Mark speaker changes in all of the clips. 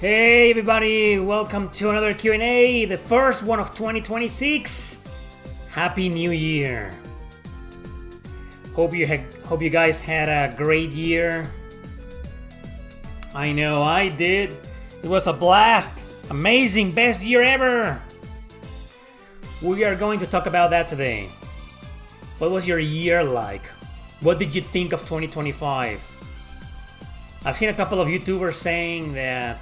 Speaker 1: Hey everybody, welcome to another Q&A, the first one of 2026. Happy New Year. Hope you guys had a great year. I know I did. It was a blast. Amazing, best year ever. We are going to talk about that today. What was your year like? What did you think of 2025? I've seen a couple of YouTubers saying that,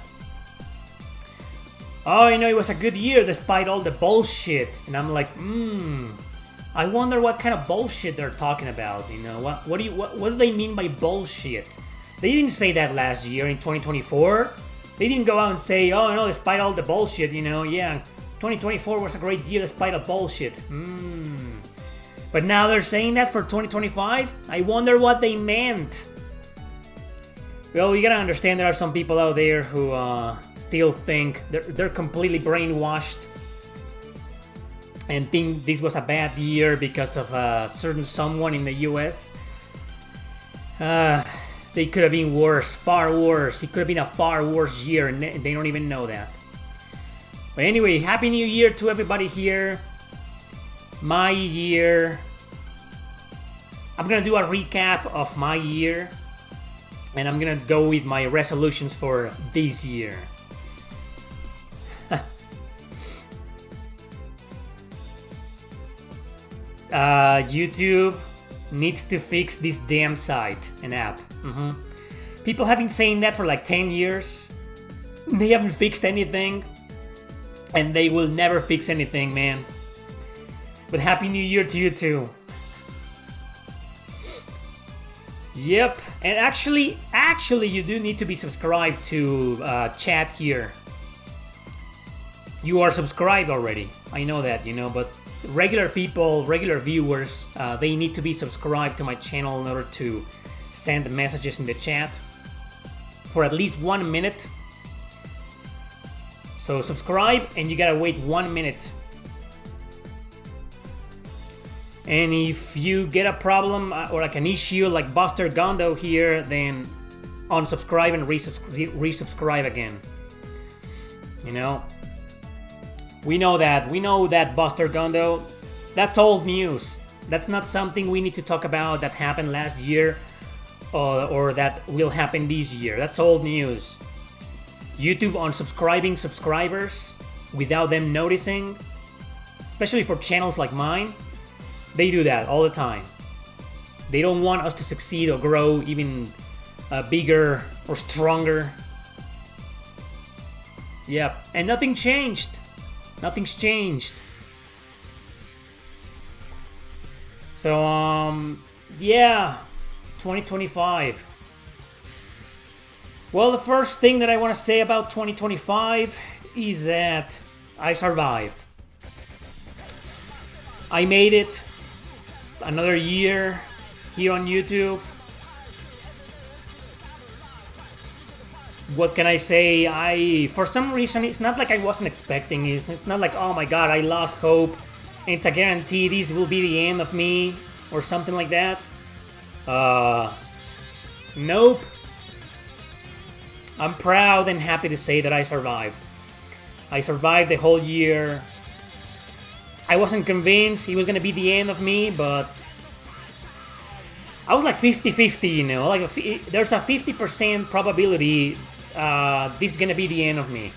Speaker 1: oh, it was a good year despite all the bullshit. And I'm like, I wonder what kind of bullshit they're talking about. What do they mean by bullshit? They didn't say that last year in 2024. They didn't go out and say, oh, despite all the bullshit, 2024 was a great year despite the bullshit. But now they're saying that for 2025? I wonder what they meant. Well, you gotta understand there are some people out there who still think they're completely brainwashed and think this was a bad year because of a certain someone in the US. They could have been worse, far worse. It could have been a far worse year and they don't even know that. But anyway, Happy New Year to everybody here. My year. I'm gonna do a recap of my year. And I'm gonna go with my resolutions for this year. YouTube needs to fix this damn site and app. People have been saying that for like 10 years. They haven't fixed anything. And they will never fix anything, man. But Happy New Year to you too. Yep, and actually, you do need to be subscribed to chat here. You are subscribed already. I know that, but regular people, regular viewers, they need to be subscribed to my channel in order to send messages in the chat for at least 1 minute. So subscribe, and you gotta wait 1 minute. And if you get a problem or like an issue like Buster Gondo here, then unsubscribe and resubscribe again. We know that Buster Gondo, that's old news. That's not something we need to talk about that happened last year or that will happen this year. That's old news. YouTube unsubscribing subscribers without them noticing, especially for channels like mine. They do that all the time. They don't want us to succeed or grow even bigger or stronger. Yep, and nothing changed. Nothing's changed. So, 2025. Well, the first thing that I want to say about 2025 is that I survived. I made it. Another year here on YouTube. What can I say? For some reason, it's not like I wasn't expecting it. It's not like, oh my god, I lost hope. And it's a guarantee this will be the end of me or something like that. Nope. I'm proud and happy to say that I survived. I survived the whole year. I wasn't convinced it was gonna be the end of me, but I was like 50-50, like there's a 50% probability this is gonna be the end of me.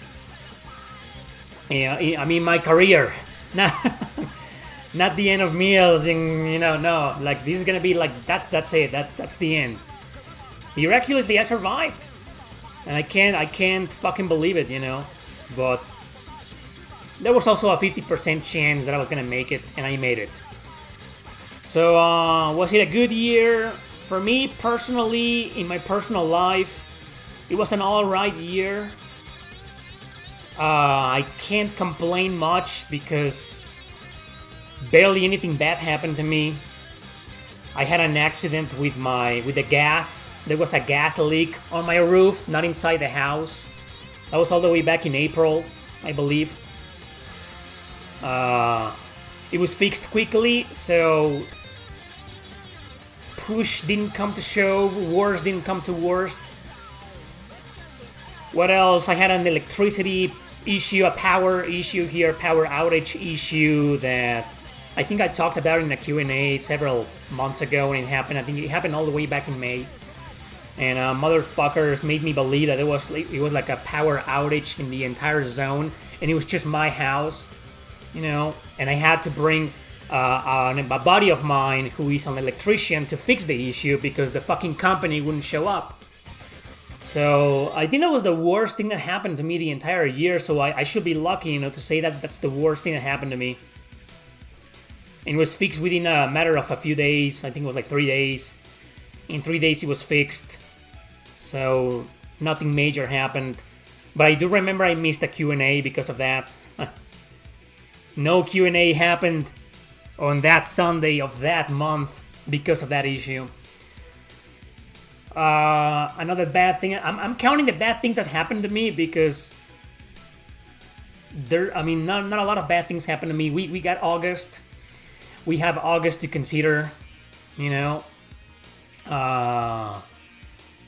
Speaker 1: Yeah, I mean my career, not the end of me. No, like this is gonna be like that's it. That's the end. Miraculously, I survived, and I can't fucking believe it, but. There was also a 50% chance that I was gonna make it, and I made it. So, was it a good year? For me, personally, in my personal life, it was an alright year. I can't complain much because barely anything bad happened to me. I had an accident with the gas. There was a gas leak on my roof, not inside the house. That was all the way back in April, I believe. It was fixed quickly, so push didn't come to shove, worst didn't come to worst. What else? I had an electricity issue, a power issue here, power outage issue that I think I talked about in a Q&A several months ago when it happened. I think it happened all the way back in May. And motherfuckers made me believe that it was like a power outage in the entire zone, and it was just my house, you know. And I had to bring a buddy of mine who is an electrician to fix the issue because the fucking company wouldn't show up. So I think that was the worst thing that happened to me the entire year. So I should be lucky, you know, to say that that's the worst thing that happened to me. And it was fixed within a matter of a few days. I think it was like 3 days. In 3 days it was fixed. So nothing major happened. But I do remember I missed a Q&A because of that. No Q&A happened on that Sunday of that month because of that issue. Another bad thing. I'm counting the bad things that happened to me because not a lot of bad things happened to me. We got August. We have August to consider, you know.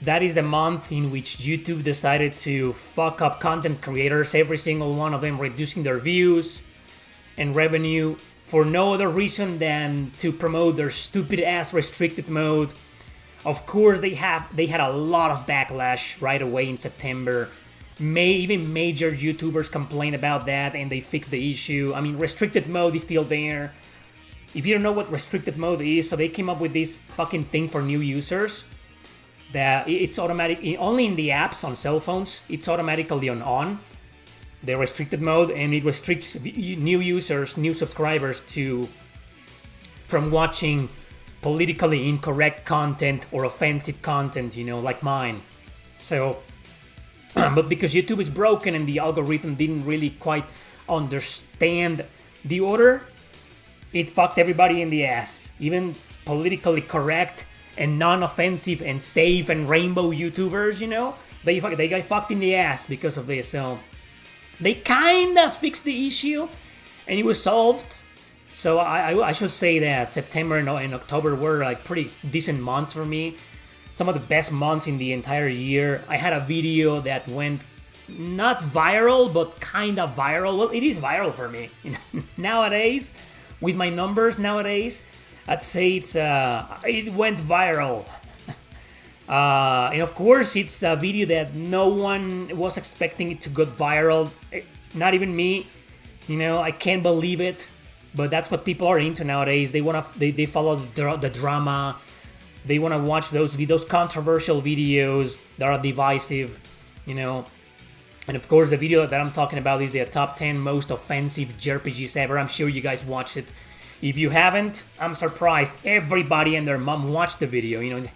Speaker 1: That is the month in which YouTube decided to fuck up content creators, every single one of them reducing their views and revenue for no other reason than to promote their stupid ass restricted mode. Of course, they had a lot of backlash right away in September. Even major YouTubers complained about that and they fixed the issue. I mean, restricted mode is still there. If you don't know what restricted mode is, so they came up with this fucking thing for new users that it's automatic, only in the apps on cell phones, it's automatically on the restricted mode, and it restricts new users, new subscribers from watching politically incorrect content or offensive content, you know, like mine. So, but because YouTube is broken and the algorithm didn't really quite understand the order, it fucked everybody in the ass. Even politically correct and non-offensive and safe and rainbow YouTubers, you know, they got fucked in the ass because of this. So they kinda fixed the issue and it was solved. So I should say that September and October were like pretty decent months for me. Some of the best months in the entire year. I had a video that went not viral, but kinda viral. Well, it is viral for me. Nowadays, with my numbers nowadays, I'd say it went viral. And of course, it's a video that no one was expecting it to go viral. Not even me. You know, I can't believe it. But that's what people are into nowadays. They follow the drama. They want to watch those controversial videos that are divisive, you know. And of course, the video that I'm talking about is the top 10 most offensive JRPGs ever. I'm sure you guys watched it. If you haven't, I'm surprised. Everybody and their mom watched the video. You know,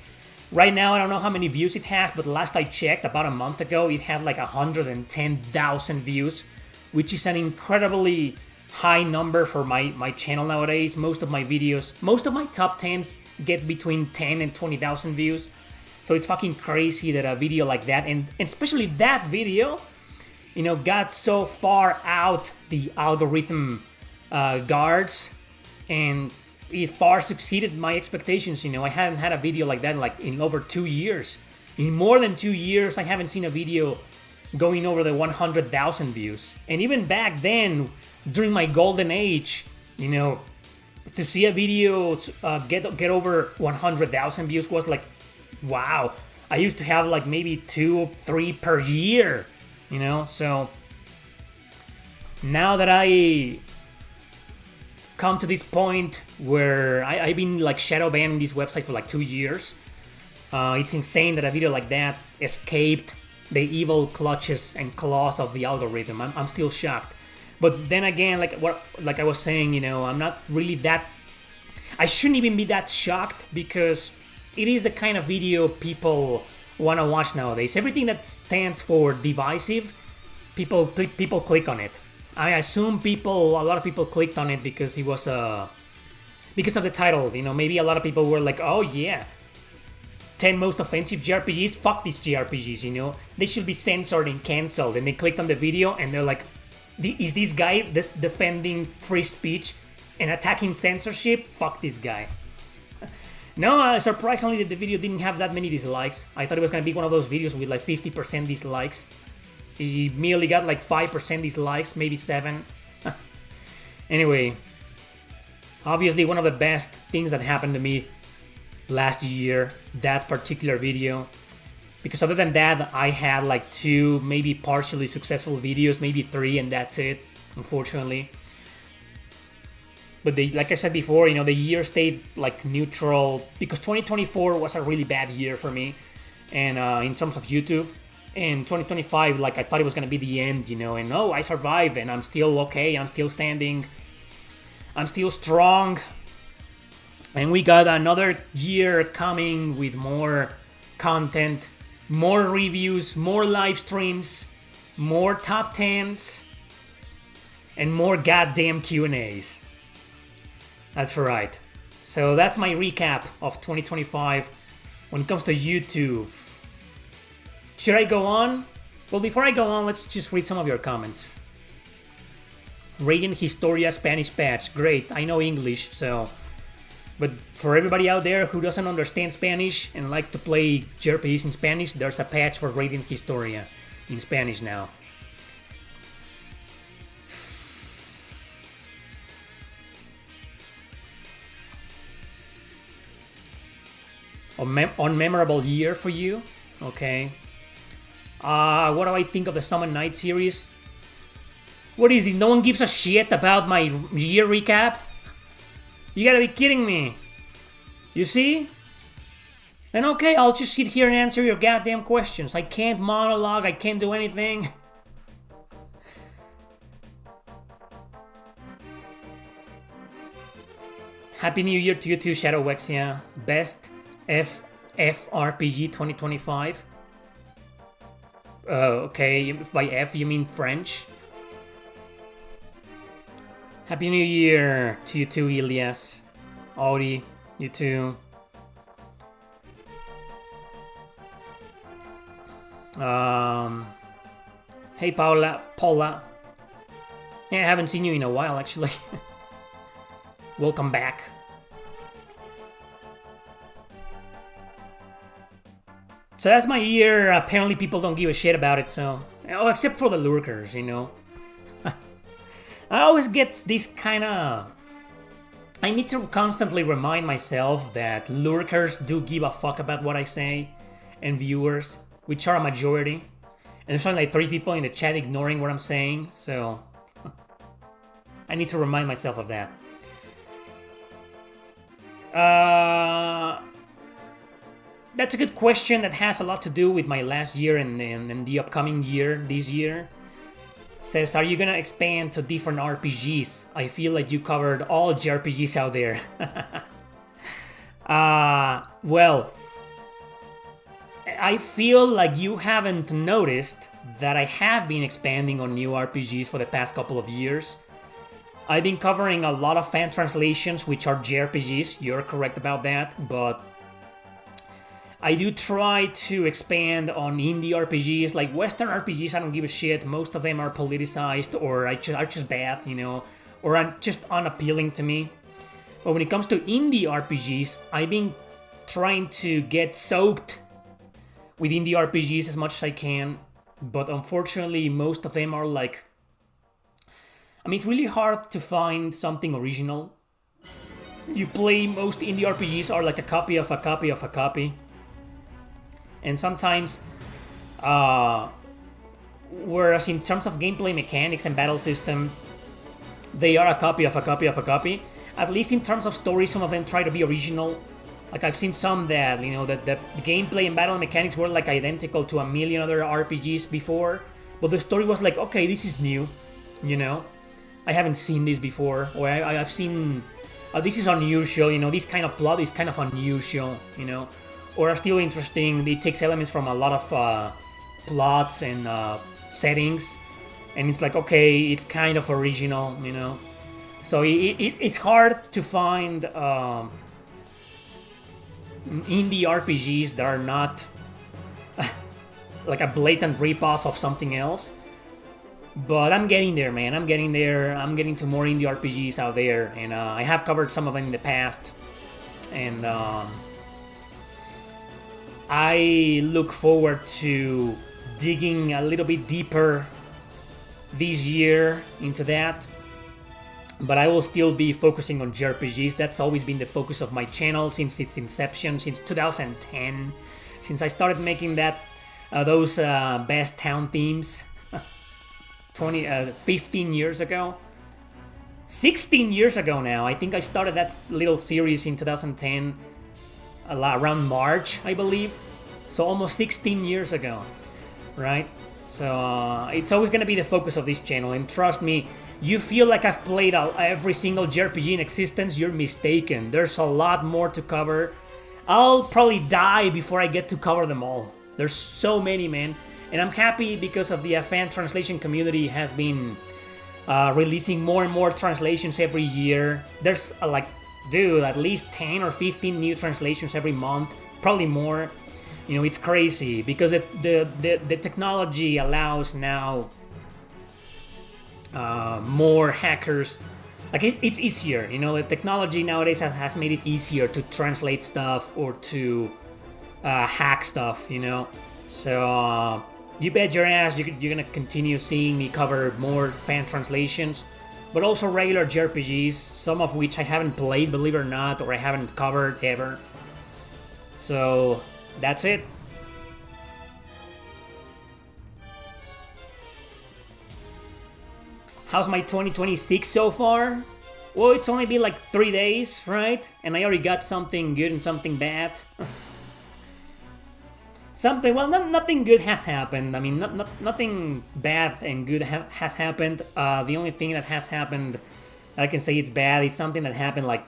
Speaker 1: right now I don't know how many views it has, but last I checked, about a month ago, it had like 110,000 views, which is an incredibly high number for my channel nowadays. Most of my videos, most of my top 10s get between 10 and 20,000 views. So it's fucking crazy that a video like that, and especially that video, you know, got so far out the algorithm guards, and it far succeeded my expectations. You know, I hadn't had a video like that in over 2 years. In more than 2 years, I haven't seen a video going over the 100,000 views. And even back then, during my golden age, you know, to see a video get over 100,000 views was like, wow. I used to have like maybe 2, 3 per year, you know. So now that I come to this point where I've been like shadow banning this website for like 2 years, it's insane that a video like that escaped the evil clutches and claws of the algorithm. I'm still shocked. But then again, like I was saying, you know, I'm not really that. I shouldn't even be that shocked because it is the kind of video people want to watch nowadays. Everything that stands for divisive, people click on it. I assume a lot of people clicked on it because it was because of the title. You know, maybe a lot of people were like, oh yeah, 10 most offensive JRPGs. Fuck these JRPGs. You know, they should be censored and cancelled. And they clicked on the video and they're like, is this guy defending free speech and attacking censorship? Fuck this guy. No, surprisingly, the video didn't have that many dislikes. I thought it was going to be one of those videos with like 50% dislikes. He immediately got like 5% dislikes, maybe 7. Anyway, obviously one of the best things that happened to me last year, that particular video. Because other than that, I had like 2, maybe partially successful videos, maybe 3, and that's it, unfortunately. But like I said before, you know, the year stayed like neutral because 2024 was a really bad year for me, and in terms of YouTube. And 2025, like I thought it was gonna be the end, you know, and no, I survived, and I'm still okay. I'm still standing. I'm still strong. And we got another year coming with more content, more reviews, more live streams, more top 10s, and more goddamn Q&As. That's right. So that's my recap of 2025 when it comes to YouTube. Should I go on? Well, before I go on, let's just read some of your comments. Radiant Historia Spanish patch. Great, I know English, so... But for everybody out there who doesn't understand Spanish and likes to play JRPGs in Spanish, there's a patch for Radiant Historia in Spanish now. Unmemorable year for you? Okay. What do I think of the Summon Night series? What is this? No one gives a shit about my year recap? You gotta be kidding me. You see? Then okay, I'll just sit here and answer your goddamn questions. I can't monologue, I can't do anything. Happy New Year to you too, Shadow Wexia. Best FFRPG 2025. Okay, by F you mean French. Happy New Year to you too, Elias. Audi, you too. Hey Paula. Yeah, I haven't seen you in a while actually. Welcome back. So that's my year. Apparently people don't give a shit about it, so... Oh, except for the lurkers, you know. I always get this kind of... I need to constantly remind myself that lurkers do give a fuck about what I say, and viewers, which are a majority. And there's only like 3 people in the chat ignoring what I'm saying, so... I need to remind myself of that. That's a good question that has a lot to do with my last year and the upcoming year, this year. Says, are you gonna expand to different RPGs? I feel like you covered all JRPGs out there. Well, I feel like you haven't noticed that I have been expanding on new RPGs for the past couple of years. I've been covering a lot of fan translations, which are JRPGs, you're correct about that, but I do try to expand on indie RPGs, like Western RPGs, I don't give a shit. Most of them are politicized or are just bad, you know, or are just unappealing to me. But when it comes to indie RPGs, I've been trying to get soaked with indie RPGs as much as I can. But unfortunately, most of them are like... I mean, it's really hard to find something original. You play most indie RPGs are like a copy of a copy of a copy. And sometimes, whereas in terms of gameplay mechanics and battle system, they are a copy of a copy of a copy. At least in terms of story, some of them try to be original. Like I've seen some that, you know, that the gameplay and battle mechanics were like identical to a million other RPGs before. But the story was like, okay, this is new, you know. I haven't seen this before, or I've seen, this is unusual, you know, this kind of plot is kind of unusual, you know. Or are still interesting. It takes elements from a lot of plots and settings, and it's like, okay, it's kind of original, you know. So it's hard to find indie RPGs that are not like a blatant ripoff of something else. But I'm getting there, man. I'm getting there. I'm getting to more indie RPGs out there, and I have covered some of them in the past, and I look forward to digging a little bit deeper this year into that. But I will still be focusing on JRPGs. That's always been the focus of my channel since its inception, since 2010. Since I started making those best town themes 15 years ago. 16 years ago now. I think I started that little series in 2010, around March, I believe. So almost 16 years ago, right? So it's always going to be the focus of this channel. And trust me, you feel like I've played every single JRPG in existence, you're mistaken. There's a lot more to cover. I'll probably die before I get to cover them all. There's so many, man. And I'm happy because of the fan translation community has been releasing more and more translations every year. There's dude, at least 10 or 15 new translations every month, probably more. You know, it's crazy because the technology allows now more hackers. Like it's easier, you know. The technology nowadays has made it easier to translate stuff or to hack stuff, you know. So you bet your ass you're gonna continue seeing me cover more fan translations, but also regular JRPGs, some of which I haven't played, believe it or not, or I haven't covered ever. So that's it. How's my 2026 so far? Well, it's only been like 3 days, right? And I already got something good and something bad. Nothing good has happened. I mean, nothing bad and good has happened. The only thing that has happened that I can say it's bad is something that happened like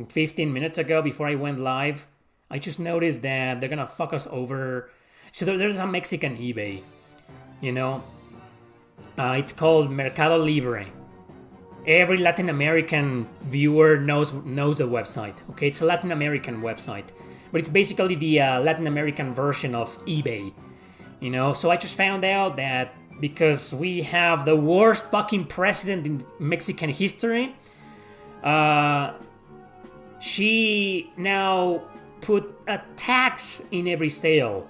Speaker 1: 15 minutes ago before I went live. I just noticed that they're gonna fuck us over. So there's a Mexican eBay, you know. It's called Mercado Libre. Every Latin American viewer knows the website. Okay, it's a Latin American website, but it's basically the Latin American version of eBay. You know, so I just found out that because we have the worst fucking president in Mexican history, she now put a tax in every sale.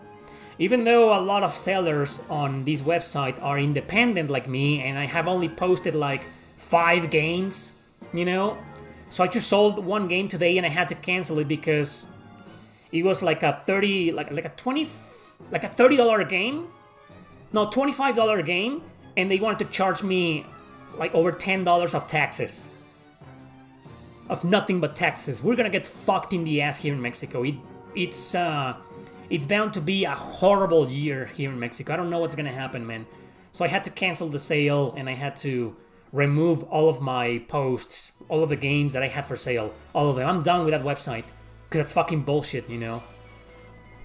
Speaker 1: Even though a lot of sellers on this website are independent like me, and I have only posted like 5 games, you know? So I just sold one game today and I had to cancel it because it was like a $30 game? No, $25 game, and they wanted to charge me like over $10 of taxes. Of nothing but taxes. We're gonna get fucked in the ass here in Mexico. It's bound to be a horrible year here in Mexico. I don't know what's gonna happen, man. So I had to cancel the sale and I had to remove all of my posts, all of the games that I had for sale, all of them. I'm done with that website because that's fucking bullshit, you know.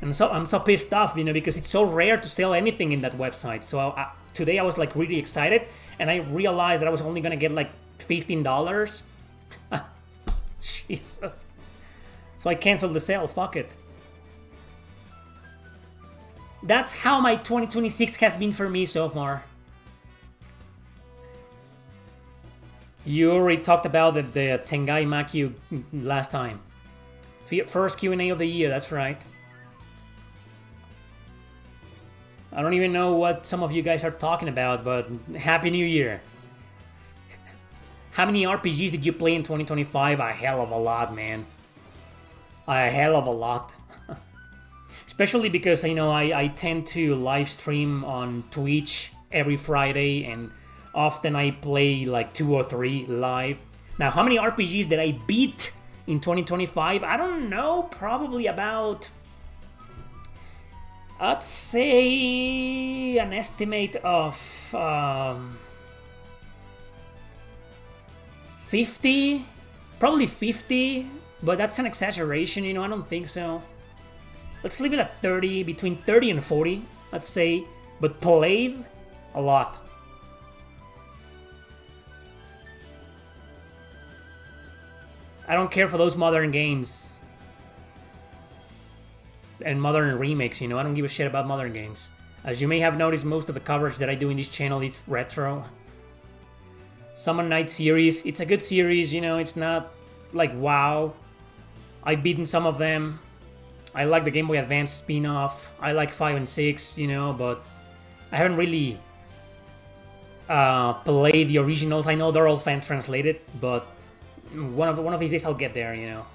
Speaker 1: And so I'm so pissed off, you know, because it's so rare to sell anything in that website. So today I was like really excited, and I realized that I was only gonna get like $15. Jesus. So I canceled the sale. Fuck it. That's how my 2026 has been for me so far. You already talked about the Tengai Makyu last time. First Q&A of the year, that's right. I don't even know what some of you guys are talking about, but Happy New Year. How many RPGs did you play in 2025? A hell of a lot, man. A hell of a lot. Especially because, you know, I tend to live stream on Twitch every Friday, and often I play like 2 or 3 live. Now, how many RPGs did I beat in 2025? I don't know, probably about, I'd say an estimate of 50, probably 50, but that's an exaggeration, you know, I don't think so. Let's leave it at 30, between 30 and 40, let's say, but played a lot. I don't care for those modern games and modern remakes, you know, I don't give a shit about modern games. As you may have noticed, most of the coverage that I do in this channel is retro. Summon Night series, it's a good series, you know, it's not like wow. I've beaten some of them. I like the Game Boy Advance spin-off. I like 5 and 6, you know, but I haven't really played the originals. I know they're all fan translated, but one of these days I'll get there, you know.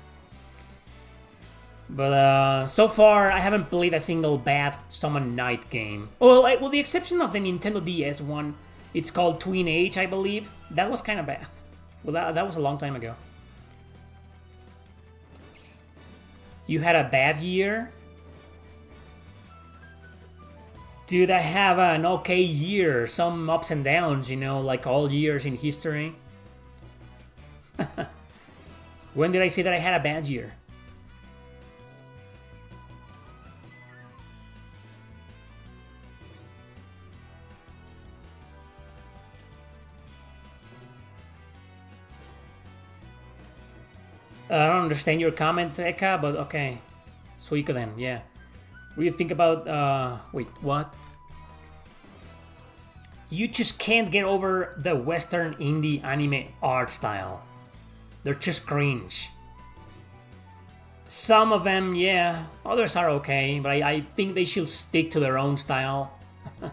Speaker 1: But so far, I haven't played a single bad Summon Night game. Well, with the exception of the Nintendo DS one, it's called Twin Age, I believe. That was kind of bad. Well, that was a long time ago. You had a bad year? Dude, I have an okay year. Some ups and downs, you know, like all years in history. When did I say that I had a bad year? I don't understand your comment, Eka, but okay. Suiko then, yeah. What do you think about, wait, what? You just can't get over the Western indie anime art style. They're just cringe. Some of them, yeah. Others are okay, but I think they should stick to their own style. But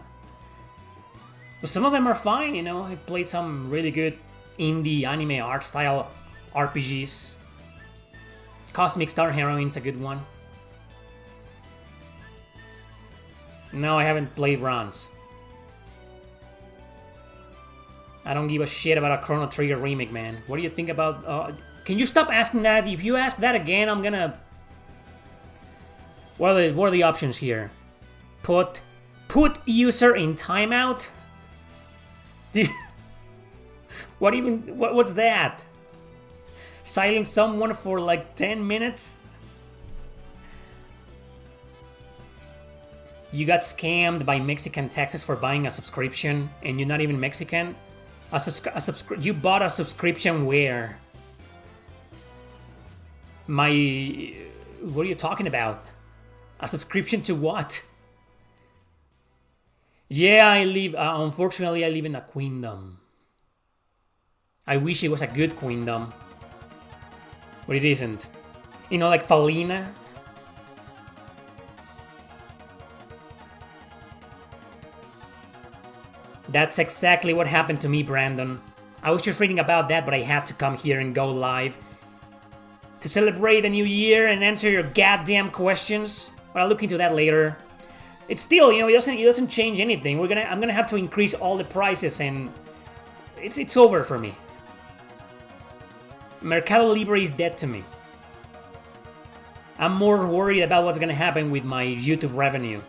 Speaker 1: some of them are fine, you know. I played some really good indie anime art style RPGs. Cosmic Star Heroine's a good one. No, I haven't played runs. I don't give a shit about a Chrono Trigger remake, man. What do you think about... can you stop asking that? If you ask that again, I'm gonna... What are the options here? Put user in timeout? What's that? Silence someone for like 10 minutes? You got scammed by Mexican taxes for buying a subscription and you're not even Mexican? You bought a subscription where? What are you talking about? A subscription to what? Yeah, unfortunately I live in a queendom. I wish it was a good queendom. But it isn't. You know, like Falina. That's exactly what happened to me, Brandon. I was just reading about that, but I had to come here and go live to celebrate the new year and answer your goddamn questions. But I'll look into that later. It's still, you know, it doesn't change anything. I'm gonna have to increase all the prices, and it's over for me. Mercado Libre is dead to me. I'm more worried about what's gonna happen with my YouTube revenue.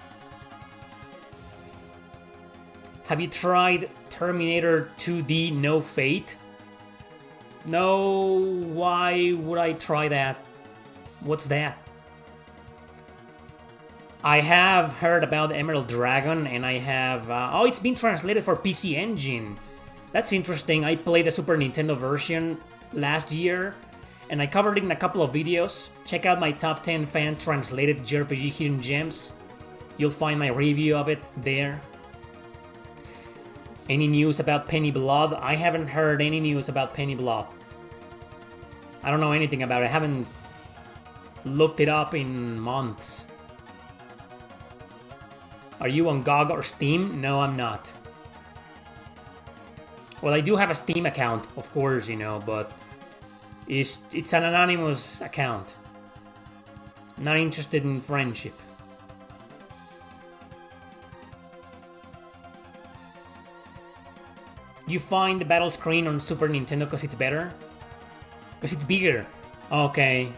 Speaker 1: Have you tried Terminator 2D No Fate? No, why would I try that? What's that? I have heard about Emerald Dragon, and I have... oh, it's been translated for PC Engine. That's interesting. I played the Super Nintendo version last year, and I covered it in a couple of videos. Check out my top 10 fan translated JRPG hidden gems. You'll find my review of it there. Any news about Penny Blood? I haven't heard any news about Penny Blood. I don't know anything about it. I haven't looked it up in months. Are you on GOG or Steam? No, I'm not. Well, I do have a Steam account, of course, you know, but it's an anonymous account. Not interested in friendship. You find the battle screen on Super Nintendo because it's better? Because it's bigger. Okay.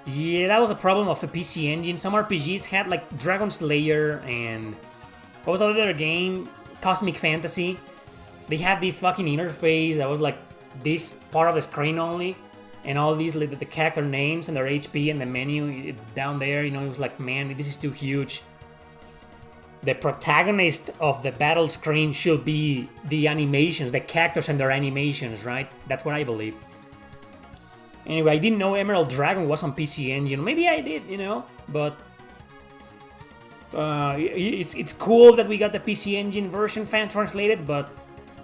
Speaker 1: Yeah, that was a problem of a PC Engine. Some RPGs had like Dragon Slayer and... what was the other game? Cosmic Fantasy. They had this fucking interface that was like this part of the screen only. And all these, like, the character names and their HP and the menu down there, you know, it was like, man, this is too huge. The protagonist of the battle screen should be the animations, the characters and their animations, right? That's what I believe. Anyway, I didn't know Emerald Dragon was on PC Engine. Maybe I did, you know, but... it's cool that we got the PC Engine version fan translated, but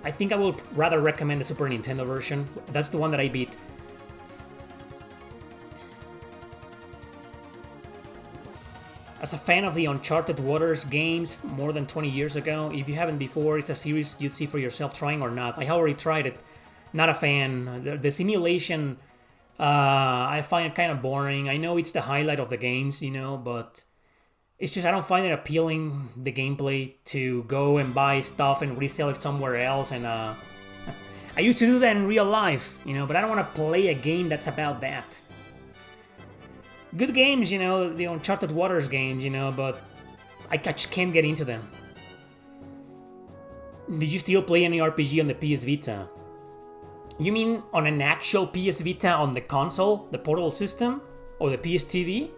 Speaker 1: I think I will rather recommend the Super Nintendo version. That's the one that I beat. As a fan of the Uncharted Waters games more than 20 years ago, if you haven't before, it's a series you'd see for yourself trying or not. I already tried it. Not a fan. The simulation, I find it kind of boring. I know it's the highlight of the games, you know, but it's just I don't find it appealing, the gameplay, to go and buy stuff and resell it somewhere else. And I used to do that in real life, you know, but I don't want to play a game that's about that. Good games, you know, the Uncharted Waters games, you know, but I just can't get into them. Did you still play any RPG on the PS Vita? You mean on an actual PS Vita on the console, the portable system, or the PS TV?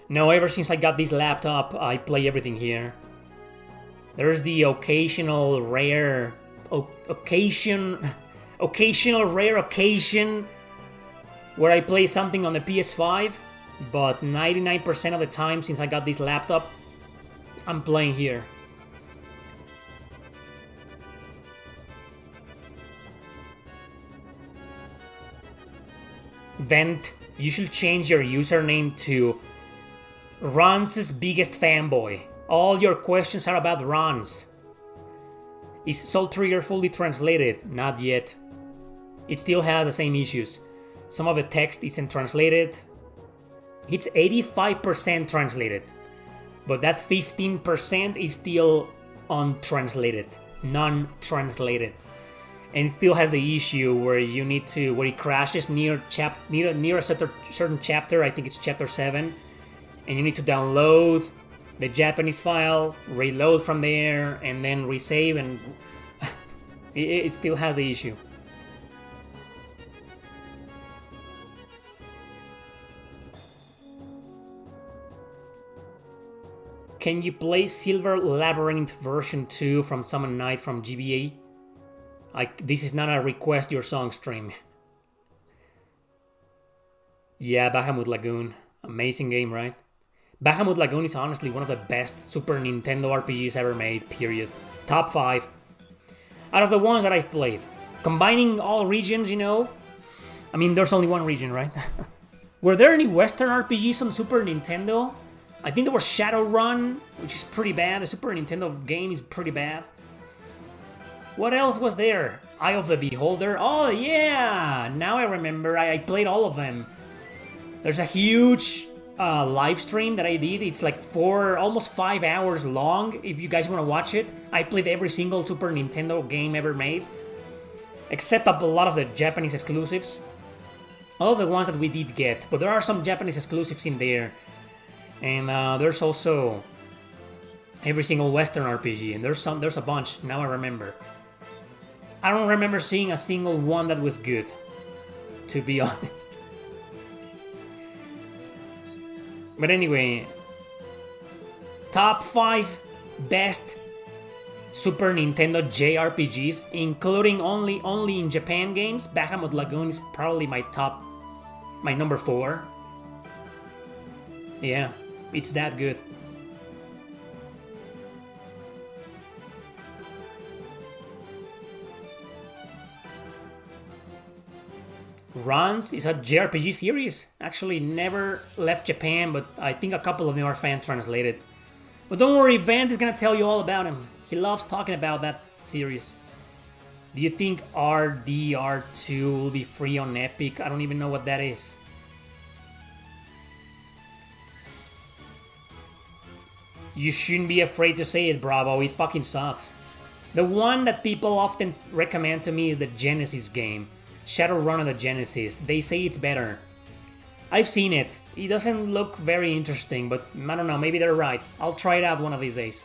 Speaker 1: No, ever since I got this laptop, I play everything here. There's the occasional rare occasion where I play something on the PS5, but 99% of the time since I got this laptop, I'm playing here. Vent, you should change your username to Ron's biggest fanboy. All your questions are about Ron's. Is Soul Trigger fully translated? Not yet. It still has the same issues. Some of the text isn't translated. It's 85% translated. But that 15% is still untranslated. Non-translated. And it still has the issue where you need to, where it crashes near a certain chapter, I think it's chapter 7. And you need to download the Japanese file, reload from there, and then resave, and it still has the issue. Can you play Silver Labyrinth version 2 from Summon Night from GBA? This is not a request your song stream. Yeah, Bahamut Lagoon. Amazing game, right? Bahamut Lagoon is honestly one of the best Super Nintendo RPGs ever made, period. Top 5. Out of the ones that I've played. Combining all regions, you know? I mean, there's only one region, right? Were there any Western RPGs on Super Nintendo? I think there was Shadowrun, which is pretty bad. The Super Nintendo game is pretty bad. What else was there? Eye of the Beholder? Oh yeah! Now I remember. I played all of them. There's a huge live stream that I did. It's like almost 5 hours long. If you guys want to watch it, I played every single Super Nintendo game ever made, except a lot of the Japanese exclusives. All the ones that we did get, but there are some Japanese exclusives in there, and there's also every single Western RPG, and there's a bunch. Now I remember. I don't remember seeing a single one that was good, to be honest. But anyway, top 5 best Super Nintendo JRPGs, including only in Japan games. Bahamut Lagoon is probably my number 4. Yeah, it's that good. Runs is a JRPG series. Actually, never left Japan, but I think a couple of them are fan translated. But don't worry, Vant is gonna tell you all about him. He loves talking about that series. Do you think RDR2 will be free on Epic? I don't even know what that is. You shouldn't be afraid to say it, Bravo. It fucking sucks. The one that people often recommend to me is the Genesis game. Shadowrun on the Genesis. They say it's better. I've seen it. It doesn't look very interesting, but I don't know, maybe they're right. I'll try it out one of these days.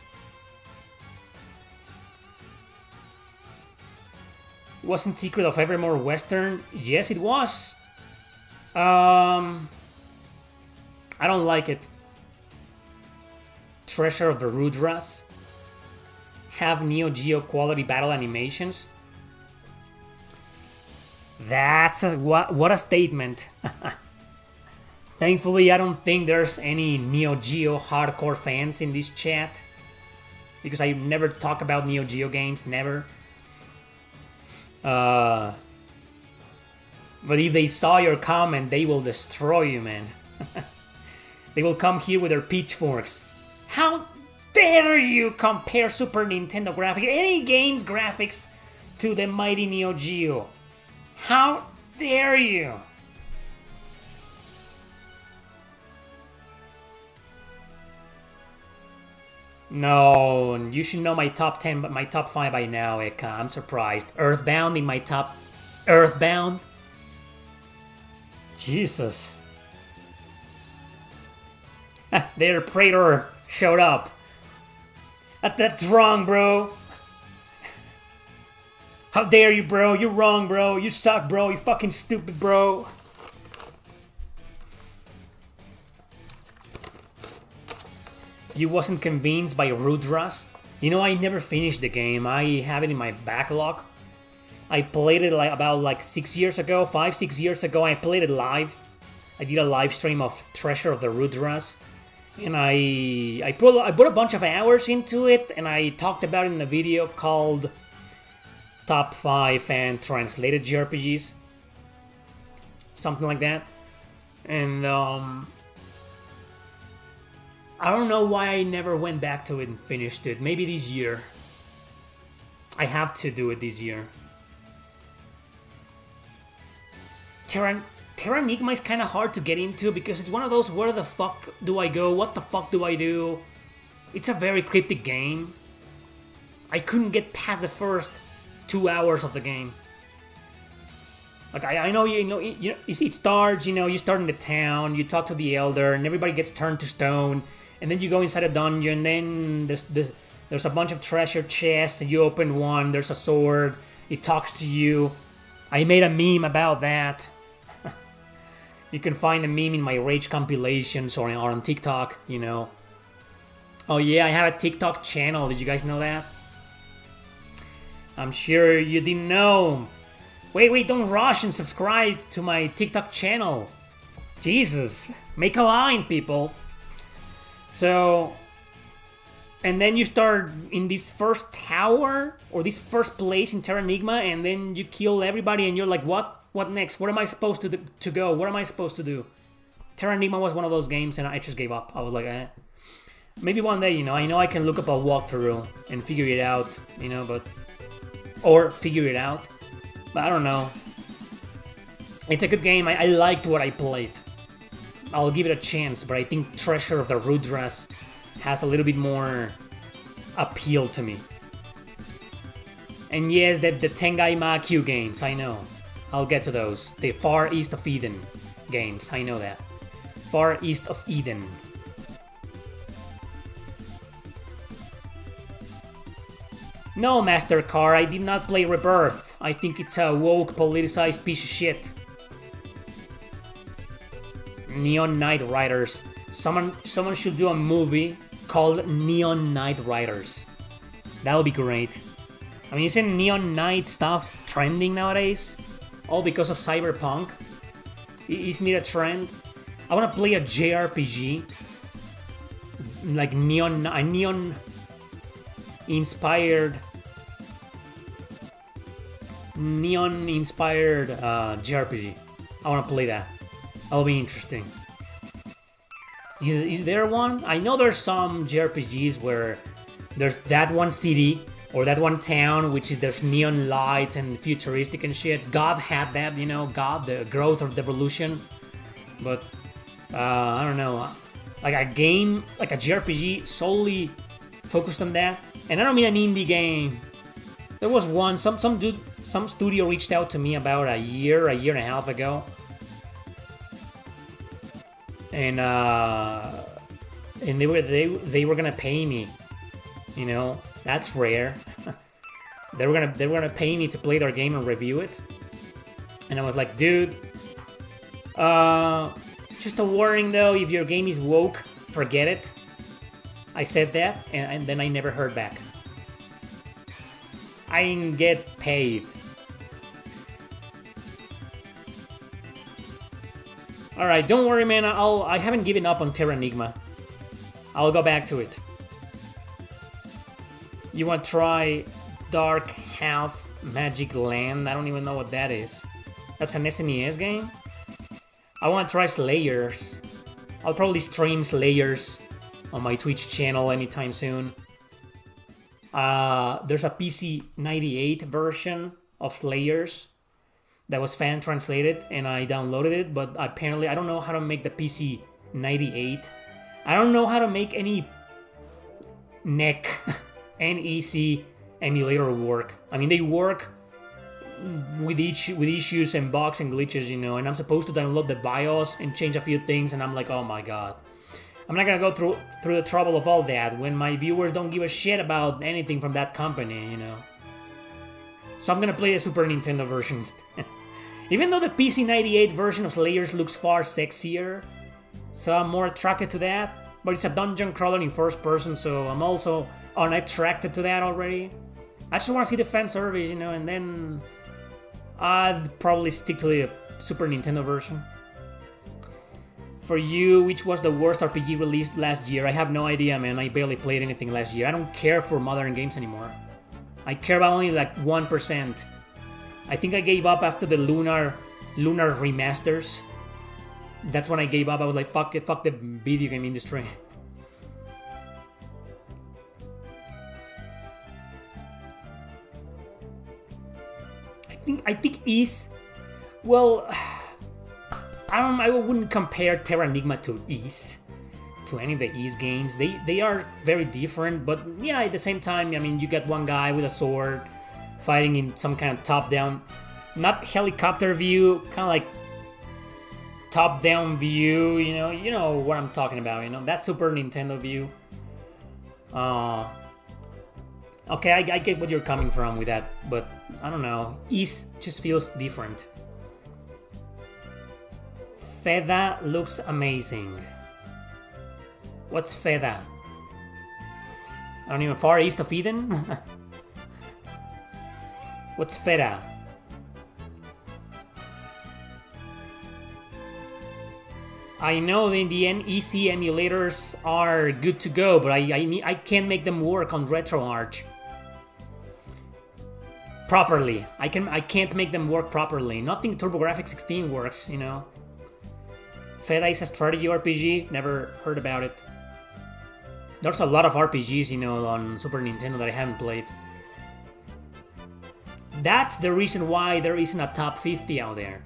Speaker 1: Wasn't Secret of Evermore Western? Yes, it was. I don't like it. Treasure of the Rudras. Have Neo Geo quality battle animations. What a statement. Thankfully, I don't think there's any Neo Geo hardcore fans in this chat, because I never talk about Neo Geo games, never. But if they saw your comment, they will destroy you, man. They will come here with their pitchforks. How dare you compare Super Nintendo graphics, any game's graphics, to the mighty Neo Geo? How dare you? No, you should know my top 10, but my top 5 by now, Eka. I'm surprised. Earthbound in my top... Earthbound? Jesus. Their Praetor showed up. That's wrong, bro. How dare you, bro? You're wrong, bro. You suck, bro. You fucking stupid, bro. You wasn't convinced by Rudras? You know, I never finished the game. I have it in my backlog. I played it about 6 years ago, 5-6 years ago. I played it live. I did a live stream of Treasure of the Rudras. And I put a bunch of hours into it, and I talked about it in a video called Top 5 Fan Translated JRPGs. Something like that. And I don't know why I never went back to it and finished it. Maybe this year. I have to do it this year. Terranigma is kind of hard to get into because it's one of those, where the fuck do I go? What the fuck do I do? It's a very cryptic game. I couldn't get past the first 2 hours of the game. Like, I know, you see, it starts, you start in the town, you talk to the elder, and everybody gets turned to stone, and then you go inside a dungeon, then there's a bunch of treasure chests, and you open one, there's a sword, it talks to you. I made a meme about that. You can find the meme in my Rage compilations or on TikTok, Oh yeah, I have a TikTok channel. Did you guys know that? I'm sure you didn't know. Wait, don't rush and subscribe to my TikTok channel. Jesus, make a line, people. So, and then you start in this first tower, or this first place in Terranigma, and then you kill everybody, and you're like, what? What next? Where am I supposed to go? What am I supposed to do? Terranigma was one of those games, and I just gave up. I was like, eh. Maybe one day, I know I can look up a walkthrough and figure it out, or figure it out. But I don't know. It's a good game. I liked what I played. I'll give it a chance, but I think Treasure of the Rudras has a little bit more appeal to me. And yes, the Tengai Makyu games, I know. I'll get to those. The Far East of Eden games, I know that. Far East of Eden. No, Master Car, I did not play Rebirth. I think it's a woke, politicized piece of shit. Neon Knight Riders. Someone should do a movie called Neon Knight Riders. That would be great. I mean, isn't Neon Knight stuff trending nowadays? All because of Cyberpunk? Isn't it a trend? I want to play a JRPG. Like a neon inspired JRPG. I want to play that. That'll be interesting. Is there one? I know there's some JRPGs where there's that one city or that one town, which is there's neon lights and futuristic and shit. God had that, God, the growth of the evolution. But I don't know, like a game, like a JRPG solely focused on that. And I don't mean an indie game. There was one, some studio reached out to me about a year and a half ago. And they were gonna pay me. That's rare. they were gonna pay me to play their game and review it. And I was like, dude, just a warning though, if your game is woke, forget it. I said that, and then I never heard back. I didn't get paid. Alright, don't worry, man. I haven't given up on Terranigma. I'll go back to it. You want to try Dark Half Magic Land? I don't even know what that is. That's an SNES game? I want to try Slayers. I'll probably stream Slayers on my Twitch channel anytime soon. There's a PC 98 version of Slayers that was fan translated, and I downloaded it, but apparently I don't know how to make the PC 98. I don't know how to make any NEC emulator work. I mean, they work with issues and bugs and glitches, you know, and I'm supposed to download the BIOS and change a few things, and I'm like, oh my god. I'm not gonna go through the trouble of all that when my viewers don't give a shit about anything from that company, you know. So I'm gonna play the Super Nintendo version instead. Even though the PC 98 version of Slayers looks far sexier, so I'm more attracted to that. But it's a dungeon crawler in first person, so I'm also unattracted to that already. I just want to see the fan service, you know, and then I'd probably stick to the Super Nintendo version. For you, which was the worst RPG released last year? I have no idea, man. I barely played anything last year. I don't care for modern games anymore. I care about only like 1%. I think I gave up after the Lunar remasters. That's when I gave up. I was like, fuck it, fuck the video game industry. I think Ys, well, I wouldn't compare Terra Enigma to Ys, to any of the Ys games. They are very different, but yeah, at the same time, I mean, you get one guy with a sword fighting in some kind of top-down, not helicopter view, kind of like top-down view, you know what I'm talking about, you know, that Super Nintendo view. Okay, I get what you're coming from with that, but I don't know, Ys just feels different. Feda looks amazing. What's Feda? I don't even, Far East of Eden? What's Feda? I know the NEC emulators are good to go, but I can't make them work on RetroArch properly. I can't make them work properly. Nothing TurboGrafx 16 works, you know. Feda is a strategy RPG. Never heard about it. There's a lot of RPGs, you know, on Super Nintendo that I haven't played. That's the reason why there isn't a top 50 out there.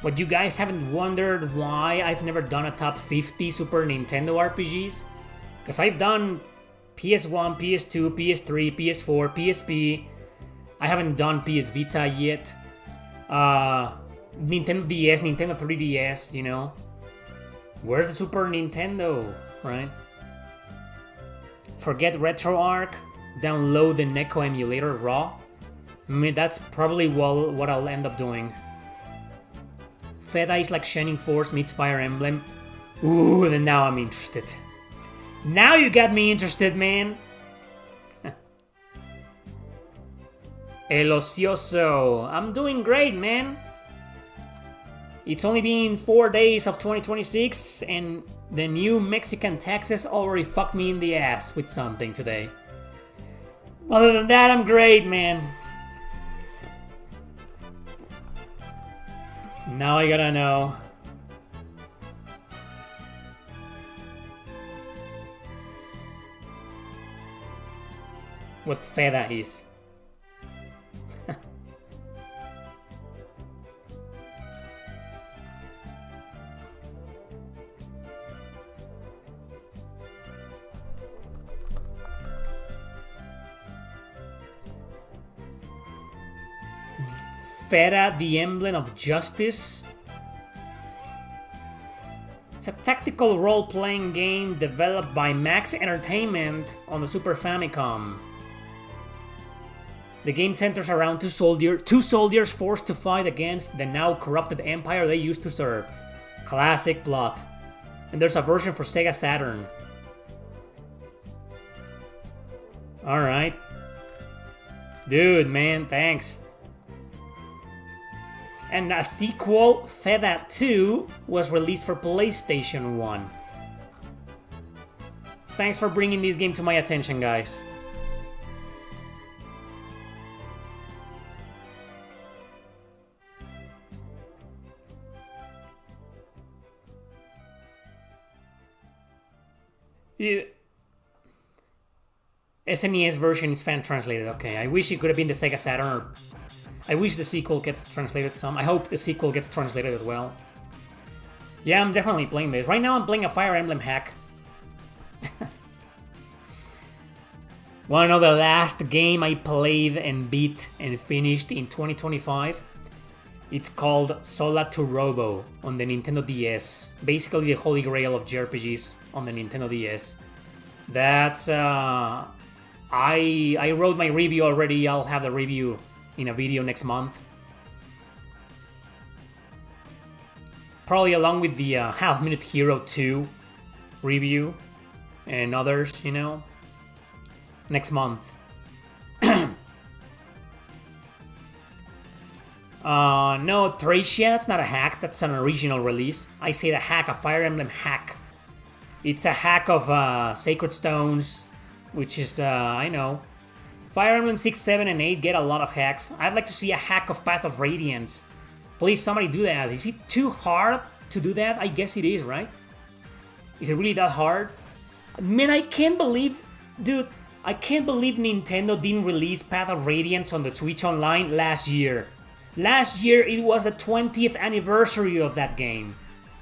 Speaker 1: But you guys haven't wondered why I've never done a top 50 Super Nintendo RPGs? Because I've done PS1, PS2, PS3, PS4, PSP. I haven't done PS Vita yet. Nintendo DS, Nintendo 3DS, you know. Where's the Super Nintendo, right? Forget RetroArch. Download the Neko emulator raw. I mean, that's probably what I'll end up doing. Feda is like Shining Force meets Fire Emblem. Ooh, then now I'm interested. Now you got me interested, man. El Ocioso. I'm doing great, man. It's only been 4 days of 2026, and the new Mexican taxes already fucked me in the ass with something today. Other than that, I'm great, man. Now I gotta know. What Feda is. Feda, the Emblem of Justice. It's a tactical role-playing game developed by Max Entertainment on the Super Famicom. The game centers around two soldiers forced to fight against the now corrupted empire they used to serve. Classic plot. And there's a version for Sega Saturn. Alright. Dude, man, thanks. And a sequel, Feda 2, was released for PlayStation 1. Thanks for bringing this game to my attention, guys. Yeah. SNES version is fan translated. Okay, I wish it could have been the Sega Saturn. Or I wish the sequel gets translated some. I hope the sequel gets translated as well. Yeah, I'm definitely playing this. Right now I'm playing a Fire Emblem hack. Wanna know the last game I played and beat and finished in 2025? It's called Sola to Robo on the Nintendo DS. Basically the holy grail of JRPGs on the Nintendo DS. That's I wrote my review already. I'll have the review in a video next month. Probably along with the Half Minute Hero 2 review and others, you know, next month. No, Thracia, that's not a hack, that's an original release. I say the hack, a Fire Emblem hack. It's a hack of Sacred Stones, which is, I know. Fire Emblem 6, 7, and 8 get a lot of hacks. I'd like to see a hack of Path of Radiance. Please, somebody do that. Is it too hard to do that? I guess it is, right? Is it really that hard? Man, I can't believe... Dude, I can't believe Nintendo didn't release Path of Radiance on the Switch Online last year. Last year, it was the 20th anniversary of that game.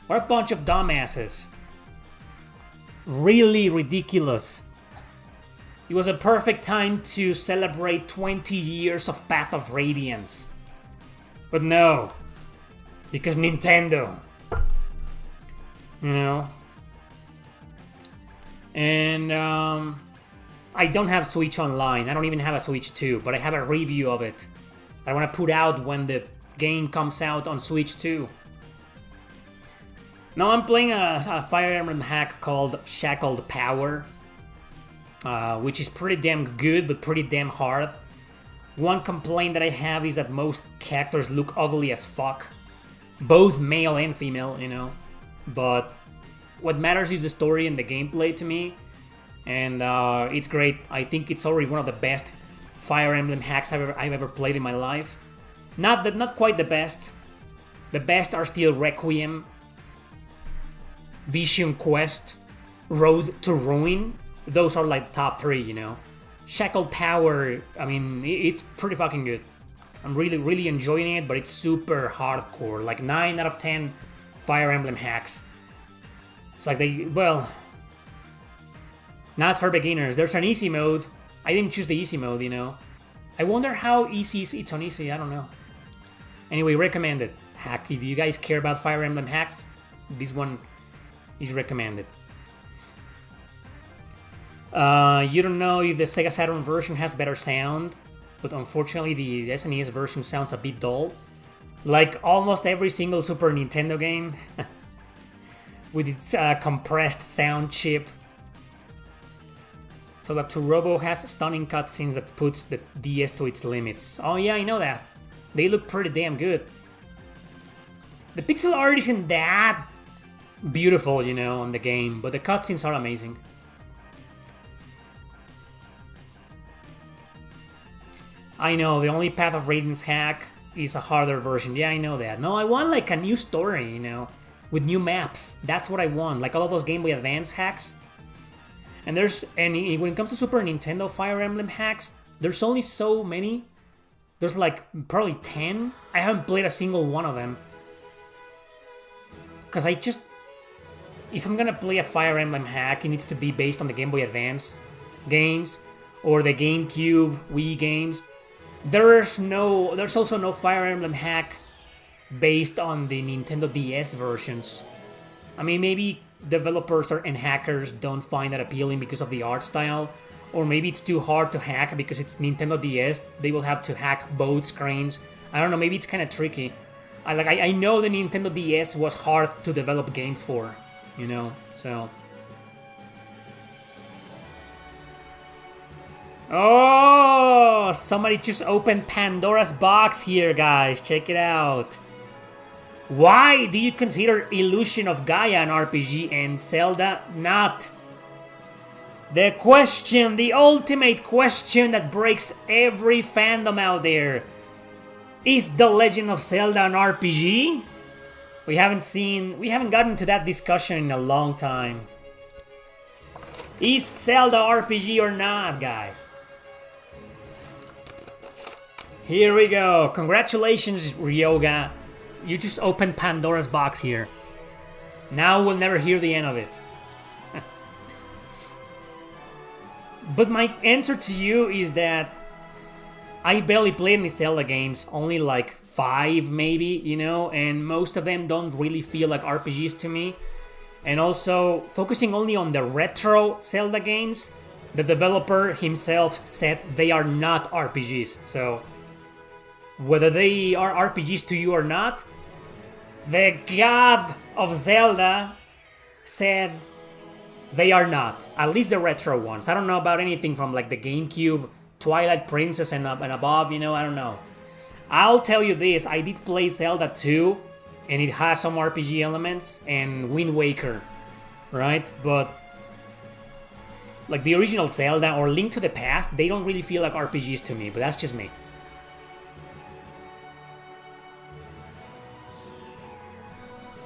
Speaker 1: What a bunch of dumbasses. Really ridiculous. It was a perfect time to celebrate 20 years of Path of Radiance. But no. Because Nintendo. You know? And, I don't have Switch Online. I don't even have a Switch 2, but I have a review of it. I want to put out when the game comes out on Switch 2. Now I'm playing a Fire Emblem hack called Shackled Power, which is pretty damn good, but pretty damn hard. One complaint that I have is that most characters look ugly as fuck. Both male and female, you know. But what matters is the story and the gameplay to me. And it's great. I think it's already one of the best Fire Emblem hacks I've ever played in my life. Not quite the best. The best are still Requiem, Vision Quest, Road to Ruin. Those are like top 3, you know. Shackled Power, I mean, it's pretty fucking good. I'm really enjoying it, but it's super hardcore. Like 9 out of 10 Fire Emblem hacks. It's like well, not for beginners. There's an easy mode. I didn't choose the easy mode, you know. I wonder how easy it's on easy, I don't know. Anyway, recommended hack. If you guys care about Fire Emblem hacks, this one is recommended. You don't know if the Sega Saturn version has better sound, but unfortunately the SNES version sounds a bit dull. Like almost every single Super Nintendo game. With its compressed sound chip. So that Robo has stunning cutscenes that puts the DS to its limits. Oh yeah, I know that. They look pretty damn good. The pixel art isn't that beautiful, you know, on the game, but the cutscenes are amazing. I know, the only Path of Radiance hack is a harder version. Yeah, I know that. No, I want like a new story, you know, with new maps. That's what I want, like all of those Game Boy Advance hacks. And when it comes to Super Nintendo Fire Emblem hacks, there's only so many. There's like probably 10. I haven't played a single one of them. Because if I'm gonna play a Fire Emblem hack, it needs to be based on the Game Boy Advance games or the GameCube, Wii games. There's also no Fire Emblem hack based on the Nintendo DS versions. I mean, maybe developers and hackers don't find that appealing because of the art style, or maybe it's too hard to hack because it's Nintendo DS. They will have to hack both screens. I don't know, maybe it's kind of tricky. I know the Nintendo DS was hard to develop games for, you know, so. Oh, somebody just opened Pandora's box here, guys. Check it out. Why do you consider Illusion of Gaia an RPG and Zelda not? The question, the ultimate question that breaks every fandom out there. Is The Legend of Zelda an RPG? We haven't gotten to that discussion in a long time. Is Zelda RPG or not, guys? Here we go. Congratulations, Ryoga. You just opened Pandora's box here. Now we'll never hear the end of it. But my answer to you is that I barely played any Zelda games, only like 5 maybe, you know, and most of them don't really feel like RPGs to me. And also, focusing only on the retro Zelda games, the developer himself said they are not RPGs. So, whether they are RPGs to you or not, the god of Zelda said they are not. At least the retro ones. I don't know about anything from like the GameCube, Twilight Princess and above, you know, I don't know. I'll tell you this, I did play Zelda 2, and it has some RPG elements, and Wind Waker, right? But like the original Zelda or Link to the Past, they don't really feel like RPGs to me, but that's just me.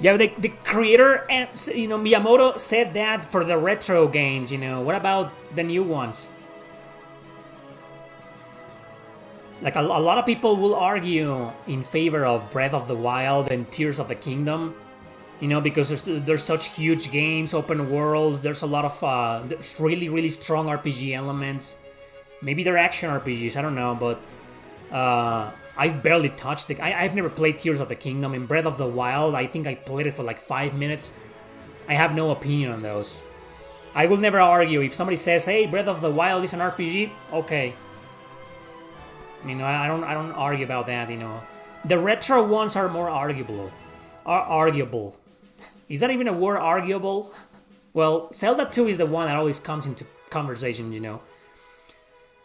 Speaker 1: Yeah, the creator, and you know, Miyamoto said that for the retro games, you know. What about the new ones? Like a lot of people will argue in favor of Breath of the Wild and Tears of the Kingdom, you know, because there's such huge games, open worlds. There's a lot of there's really strong RPG elements. Maybe they're action RPGs, I don't know, but I've barely touched it. I've never played Tears of the Kingdom. In Breath of the Wild, I think I played it for like 5 minutes. I have no opinion on those. I will never argue. If somebody says, hey, Breath of the Wild is an RPG, okay. You know, I don't argue about that, you know. The retro ones are more arguable. Arguable. Is that even a word, arguable? Well, Zelda 2 is the one that always comes into conversation, you know.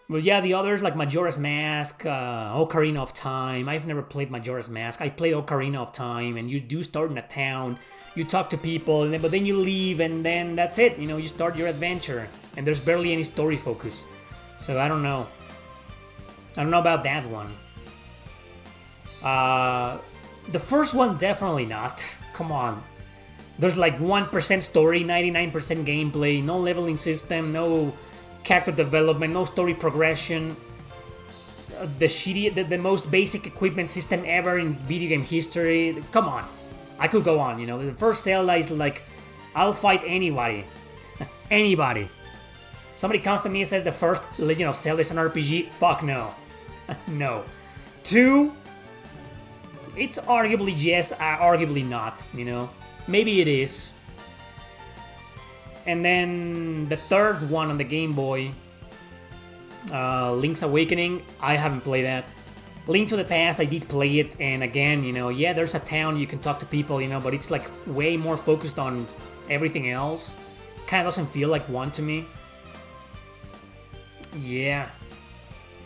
Speaker 1: But yeah, the others like Majora's Mask, Ocarina of Time. I've never played Majora's Mask. I played Ocarina of Time, and you do start in a town. You talk to people, but then you leave, and then that's it. You know, you start your adventure, and there's barely any story focus. So I don't know. I don't know about that one. The first one, definitely not. Come on. There's like 1% story, 99% gameplay, no leveling system, no character development, no story progression. The most basic equipment system ever in video game history. Come on. I could go on, you know. The first Zelda is like, I'll fight anybody. Anybody. Somebody comes to me and says the first Legend of Zelda is an RPG. Fuck no. No. 2, it's arguably yes, arguably not, you know. Maybe it is. And then the third one on the Game Boy, Link's Awakening, I haven't played that. Link to the Past, I did play it, and again, you know, yeah, there's a town, you can talk to people, you know, but it's like way more focused on everything else. Kind of doesn't feel like one to me. Yeah.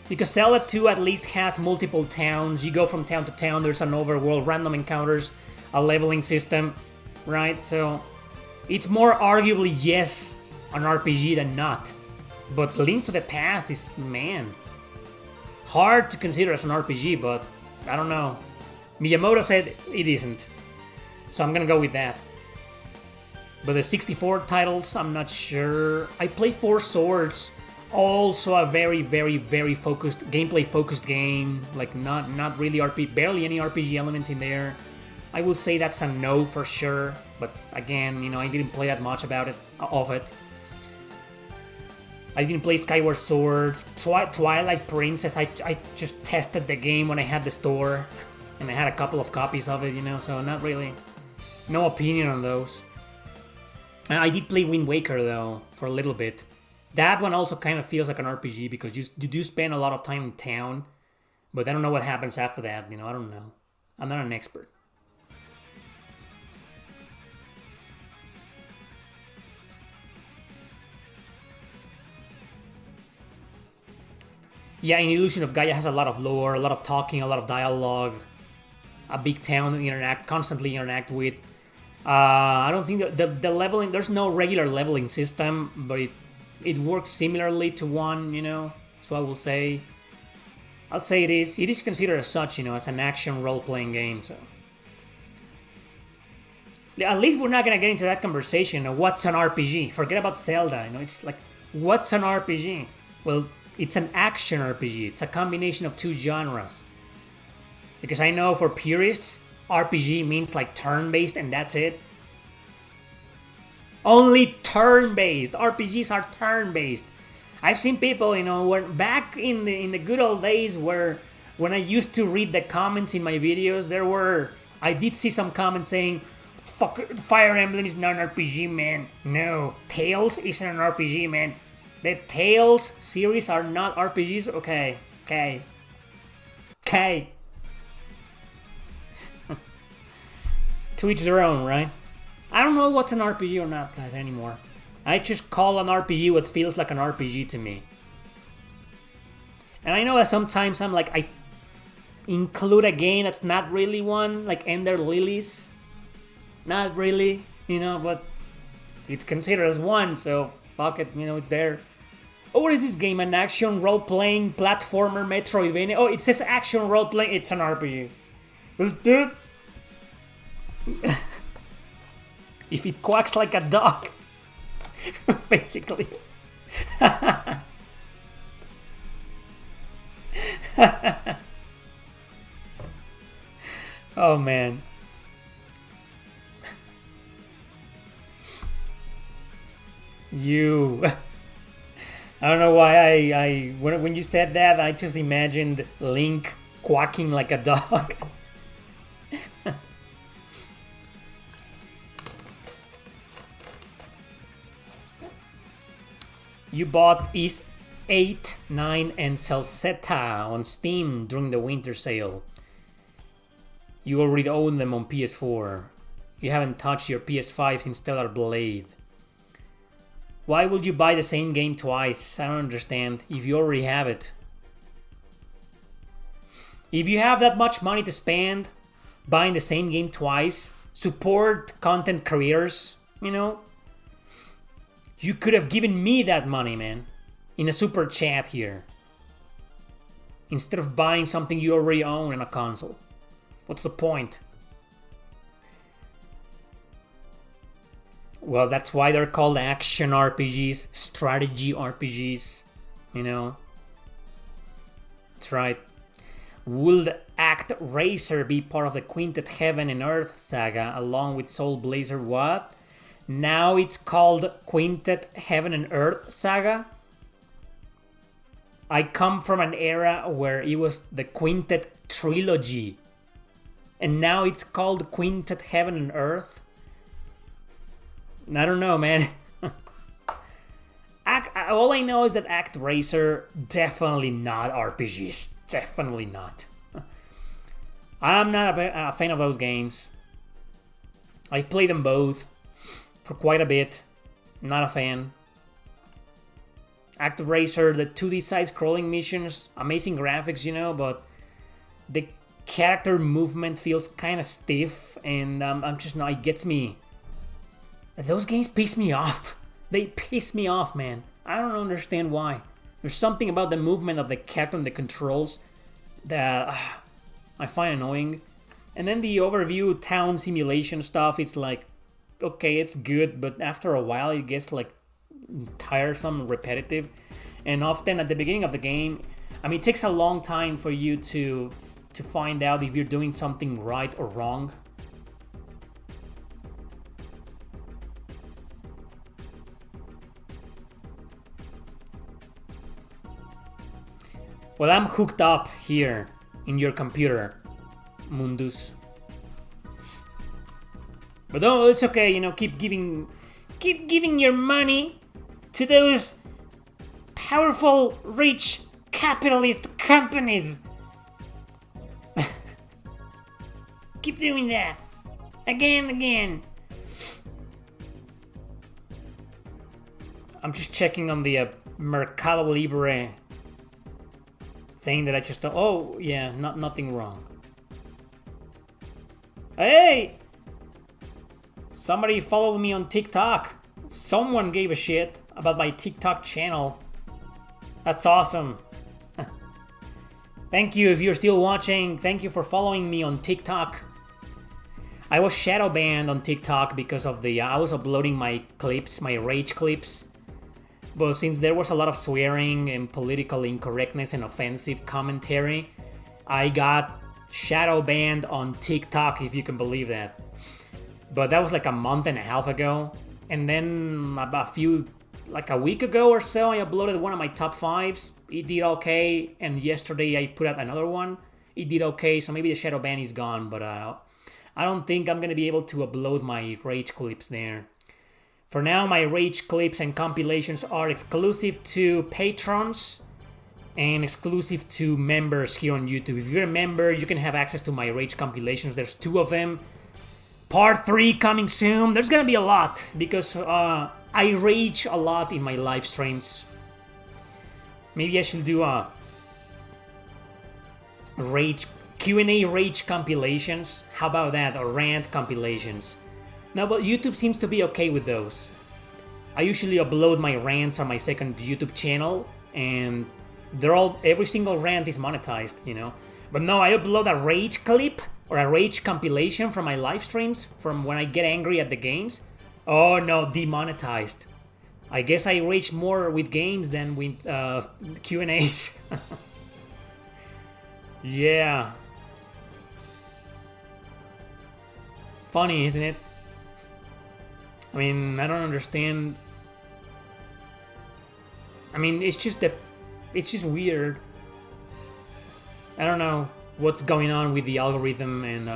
Speaker 1: Because Zelda 2 at least has multiple towns. You go from town to town, there's an overworld, random encounters, a leveling system, right? So it's more arguably yes an RPG than not. But Link to the Past is, man, hard to consider as an RPG, but I don't know. Miyamoto said it isn't. So I'm gonna go with that. But the 64 titles, I'm not sure. I play Four Swords. Also a very focused, gameplay focused game. Like not really RPG, barely any RPG elements in there. I will say that's a no for sure. But again, you know, I didn't play that much of it. I didn't play Skyward Swords, Twilight Princess. I just tested the game when I had the store, and I had a couple of copies of it, you know. So not really, no opinion on those. I did play Wind Waker though for a little bit. That one also kind of feels like an RPG because you do spend a lot of time in town, but I don't know what happens after that, you know, I don't know. I'm not an expert. Yeah, in Illusion of Gaia has a lot of lore, a lot of talking, a lot of dialogue, a big town to constantly interact with. I don't think the leveling, there's no regular leveling system, but it works similarly to one, you know, so I'll say it is. It is considered as such, you know, as an action role-playing game, so. At least we're not gonna get into that conversation of what's an RPG. Forget about Zelda. You know, it's like, what's an RPG? Well, it's an action RPG. It's a combination of two genres. Because I know for purists, RPG means like turn-based and that's it. Only turn-based. RPGs are turn-based. I've seen people, you know, when back in the good old days where when I used to read the comments in my videos, I did see some comments saying, "Fuck, Fire Emblem is not an RPG, man. No, Tales isn't an RPG, man. The Tales series are not RPGs." Okay. To each their own, right? I don't know what's an RPG or not, guys, anymore. I just call an RPG what feels like an RPG to me. And I know that sometimes I include a game that's not really one, like Ender Lilies. Not really, you know, but it's considered as one, so fuck it, you know, it's there. Oh, what is this game? An action role-playing platformer Metroidvania? Oh, it says action role-playing, it's an RPG. If it quacks like a dog. Basically. Oh man. I don't know why when you said that, I just imagined Link quacking like a dog. You bought Ys 8, 9, and Celceta on Steam during the winter sale. You already own them on PS4. You haven't touched your PS5 since Stellar Blade. Why would you buy the same game twice? I don't understand. If you already have it. If you have that much money to spend buying the same game twice, support content creators, you know? You could have given me that money, man, in a super chat here. Instead of buying something you already own in a console. What's the point? Well, that's why they're called action RPGs, strategy RPGs, you know. That's right. Would ActRaiser be part of the Quintet Heaven and Earth saga along with Soul Blazer? What? Now it's called Quintet Heaven and Earth saga? I come from an era where it was the Quintet trilogy. And now it's called Quintet Heaven and Earth? I don't know, man. All I know is that ActRaiser, definitely not RPGs. Definitely not. I'm not a fan of those games. I've played them both for quite a bit. Not a fan. ActRaiser, the 2D side-scrolling missions, amazing graphics, you know, but the character movement feels kind of stiff, and I'm just not. It gets me. Those games piss me off. They piss me off, man. I don't understand why. There's something about the movement of the character and the controls that I find annoying. And then the overview town simulation stuff, it's like, okay, it's good, but after a while it gets like tiresome, repetitive. And often at the beginning of the game, I mean, it takes a long time for you to find out if you're doing something right or wrong. Well, I'm hooked up here in your computer, Mundus. But oh, it's okay, you know, keep giving your money to those powerful, rich, capitalist companies. Keep doing that. Again. I'm just checking on the Mercado Libre thing that I just... Oh, yeah, nothing wrong. Hey! Somebody followed me on TikTok. Someone gave a shit about my TikTok channel. That's awesome. Thank you if you're still watching. Thank you for following me on TikTok. I was shadow banned on TikTok because of the I was uploading my clips, my rage clips. But since there was a lot of swearing and political incorrectness and offensive commentary, I got shadow banned on TikTok, if you can believe that. But that was like a month and a half ago. And then about like a week ago or so, I uploaded one of my top 5s. It did okay. And yesterday I put out another one. It did okay, so maybe the shadow ban is gone. But I don't think I'm going to be able to upload my rage clips there. For now, my rage clips and compilations are exclusive to patrons and exclusive to members here on YouTube. If you're a member, you can have access to my rage compilations. There's 2 of them. Part 3 coming soon. There's gonna be a lot because I rage a lot in my live streams. Maybe I should do a rage Q&A rage compilations. How about that? Or rant compilations. No, but YouTube seems to be okay with those. I usually upload my rants on my second YouTube channel, and every single rant is monetized, you know. But no, I upload a rage clip or a rage compilation from my live streams from when I get angry at the games. Oh no, demonetized. I guess I rage more with games than with Q&As. Yeah. Funny, isn't it? I mean, I don't understand. I mean, it's just weird. I don't know what's going on with the algorithm and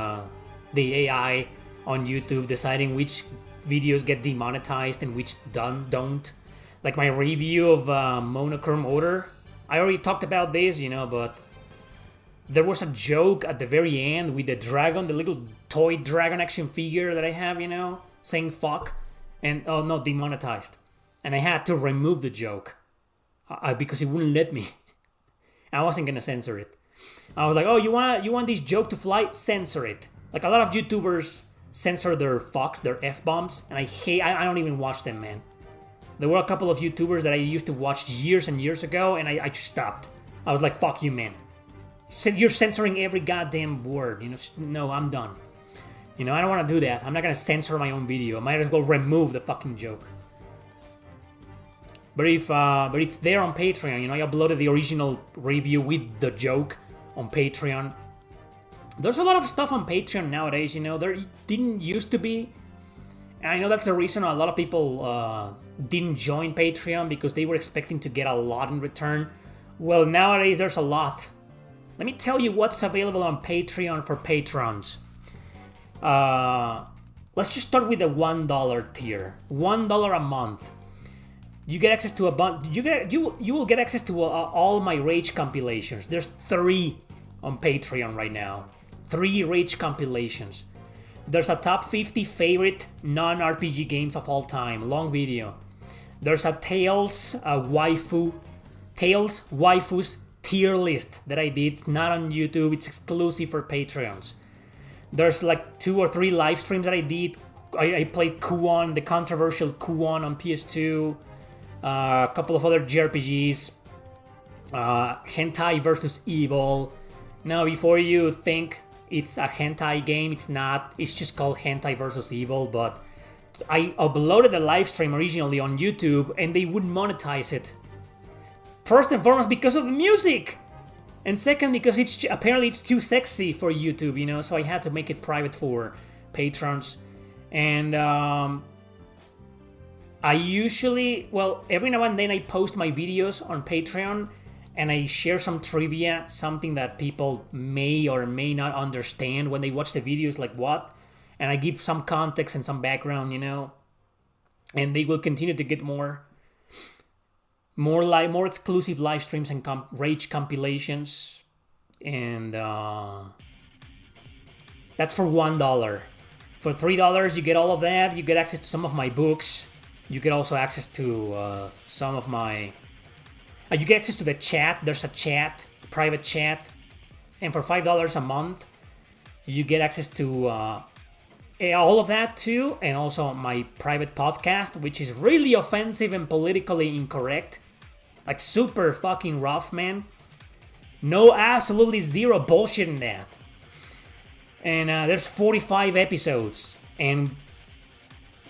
Speaker 1: the AI on YouTube deciding which videos get demonetized and which don't. Like my review of Monochrome Order. I already talked about this, you know, but there was a joke at the very end with the dragon, the little toy dragon action figure that I have, you know, saying fuck. And oh no, demonetized. And I had to remove the joke because it wouldn't let me. I wasn't gonna censor it. I was like, oh, you want this joke to fly? Censor it. Like a lot of YouTubers censor their fucks, their F-bombs, and I don't even watch them, man. There were a couple of YouTubers that I used to watch years and years ago, and I just stopped. I was like, fuck you, man. You're censoring every goddamn word, you know? No, I'm done. You know, I don't want to do that. I'm not going to censor my own video. I might as well remove the fucking joke. But it's there on Patreon. You know, I uploaded the original review with the joke on Patreon. There's a lot of stuff on Patreon nowadays, you know. There didn't used to be. And I know that's the reason a lot of people didn't join Patreon because they were expecting to get a lot in return. Well, nowadays there's a lot. Let me tell you what's available on Patreon for patrons. Let's just start with the $1 tier. $1 a month. You get access to a bunch. You will get access to all my rage compilations. There's 3 on Patreon right now. 3 rage compilations. There's a top 50 favorite non-RPG games of all time. Long video. There's a Tales waifus tier list that I did. It's not on YouTube. It's exclusive for Patreons. There's like 2 or 3 live streams that I did. I played Kuon, the controversial Kuon on PS2. A couple of other JRPGs. Hentai versus Evil. Now, before you think it's a hentai game, it's not. It's just called Hentai versus Evil. But I uploaded the live stream originally on YouTube, and they wouldn't monetize it. First and foremost, because of the music. And second, because apparently it's too sexy for YouTube, you know, so I had to make it private for patrons. And I usually, every now and then I post my videos on Patreon and I share some trivia, something that people may or may not understand when they watch the videos, like what? And I give some context and some background, you know, and they will continue to get more exclusive live streams and rage compilations, and that's for $1. For $3, you get all of that. You get access to some of my books. You get also access to some of my. You get access to the chat. There's a chat, private chat, and for $5 a month, you get access to all of that too, and also my private podcast, which is really offensive and politically incorrect. Like super fucking rough, man. No, absolutely zero bullshit in that. And there's 45 episodes. And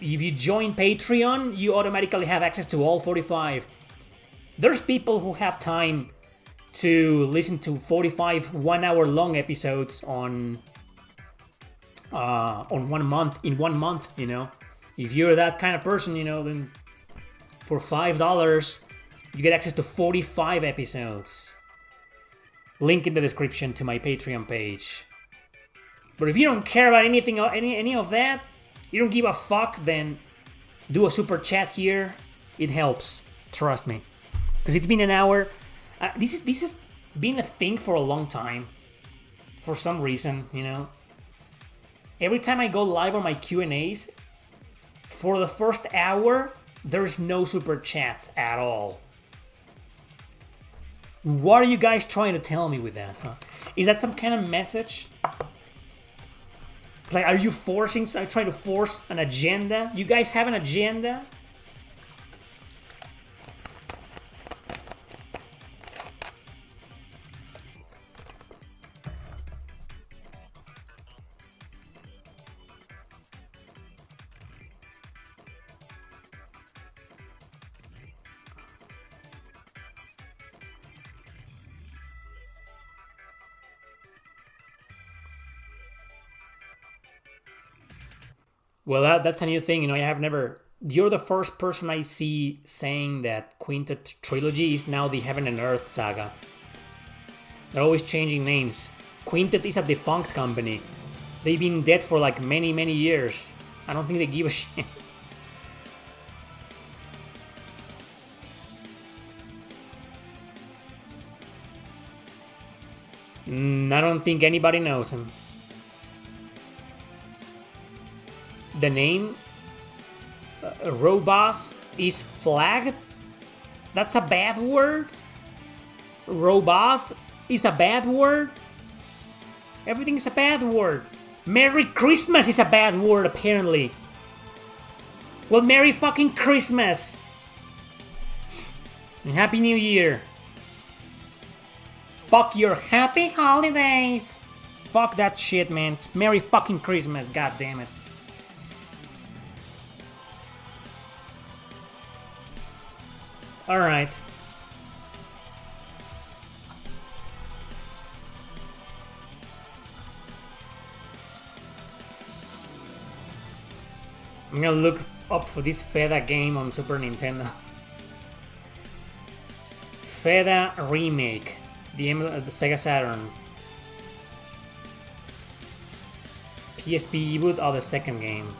Speaker 1: if you join Patreon, you automatically have access to all 45. There's people who have time to listen to 45 one-hour-long episodes on 1 month, in 1 month, you know. If you're that kind of person, you know, then for $5, you get access to 45 episodes. Link in the description to my Patreon page. But if you don't care about anything, any of that, you don't give a fuck, then do a super chat here. It helps. Trust me. Because it's been an hour. This has been a thing for a long time. For some reason, you know. Every time I go live on my Q&As, for the first hour, there's no super chats at all. What are you guys trying to tell me with that, huh? Is that some kind of message? Like, are you trying to force an agenda? You guys have an agenda? Well, that's a new thing, you know. You're the first person I see saying that Quintet Trilogy is now the Heaven and Earth saga. They're always changing names. Quintet is a defunct company. They've been dead for like many, many years. I don't think they give a shit. I don't think anybody knows him. The name Robos is flagged? That's a bad word? Robos is a bad word? Everything is a bad word. Merry Christmas is a bad word, apparently. Well, Merry fucking Christmas! And Happy New Year. Fuck your happy holidays! Fuck that shit, man. It's Merry fucking Christmas, god damn it. Alright. I'm gonna look up for this Feda game on Super Nintendo. Feda Remake. The Sega Saturn. PSP reboot of the second game.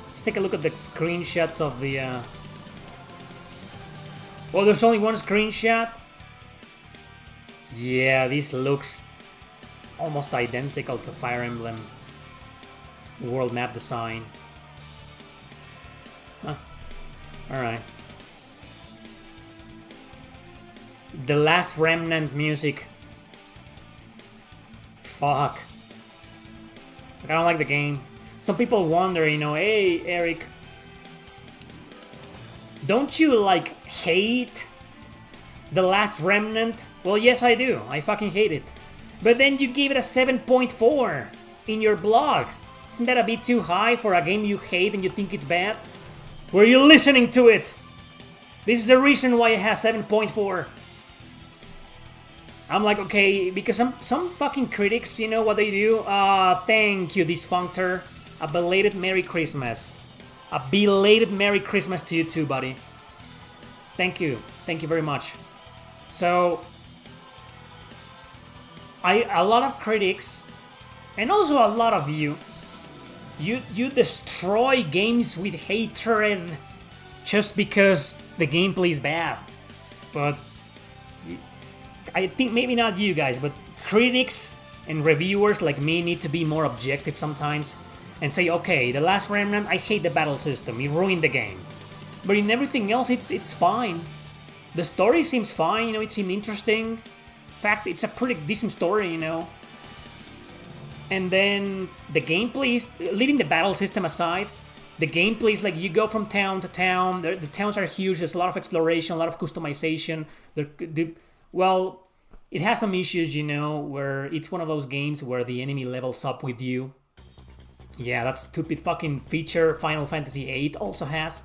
Speaker 1: Let's take a look at the screenshots of the... Well, there's only one screenshot. Yeah, this looks almost identical to Fire Emblem world map design. Huh. Alright. The Last Remnant music. Fuck. I don't like the game. Some people wonder, you know, hey, Eric, don't you, like, hate The Last Remnant? Well, yes, I do. I fucking hate it. But then you gave it a 7.4 in your blog. Isn't that a bit too high for a game you hate and you think it's bad? Were you listening to it? This is the reason why it has 7.4. I'm like, okay, because some fucking critics, you know what they do? Thank you, Dysfunctor. A belated Merry Christmas. A belated Merry Christmas to you too, buddy. Thank you. Thank you very much. So, a lot of critics, and also a lot of you destroy games with hatred just because the gameplay is bad. But I think maybe not you guys, but critics and reviewers like me need to be more objective sometimes and say, okay, The Last Remnant, I hate the battle system, it ruined the game. But in everything else, it's fine. The story seems fine, you know, it seemed interesting. In fact, it's a pretty decent story, you know. And then the gameplay is, leaving the battle system aside, the gameplay is like you go from town to town, the towns are huge, there's a lot of exploration, a lot of customization. Well, It has some issues, you know, where it's one of those games where the enemy levels up with you. Yeah, that stupid fucking feature Final Fantasy VIII also has.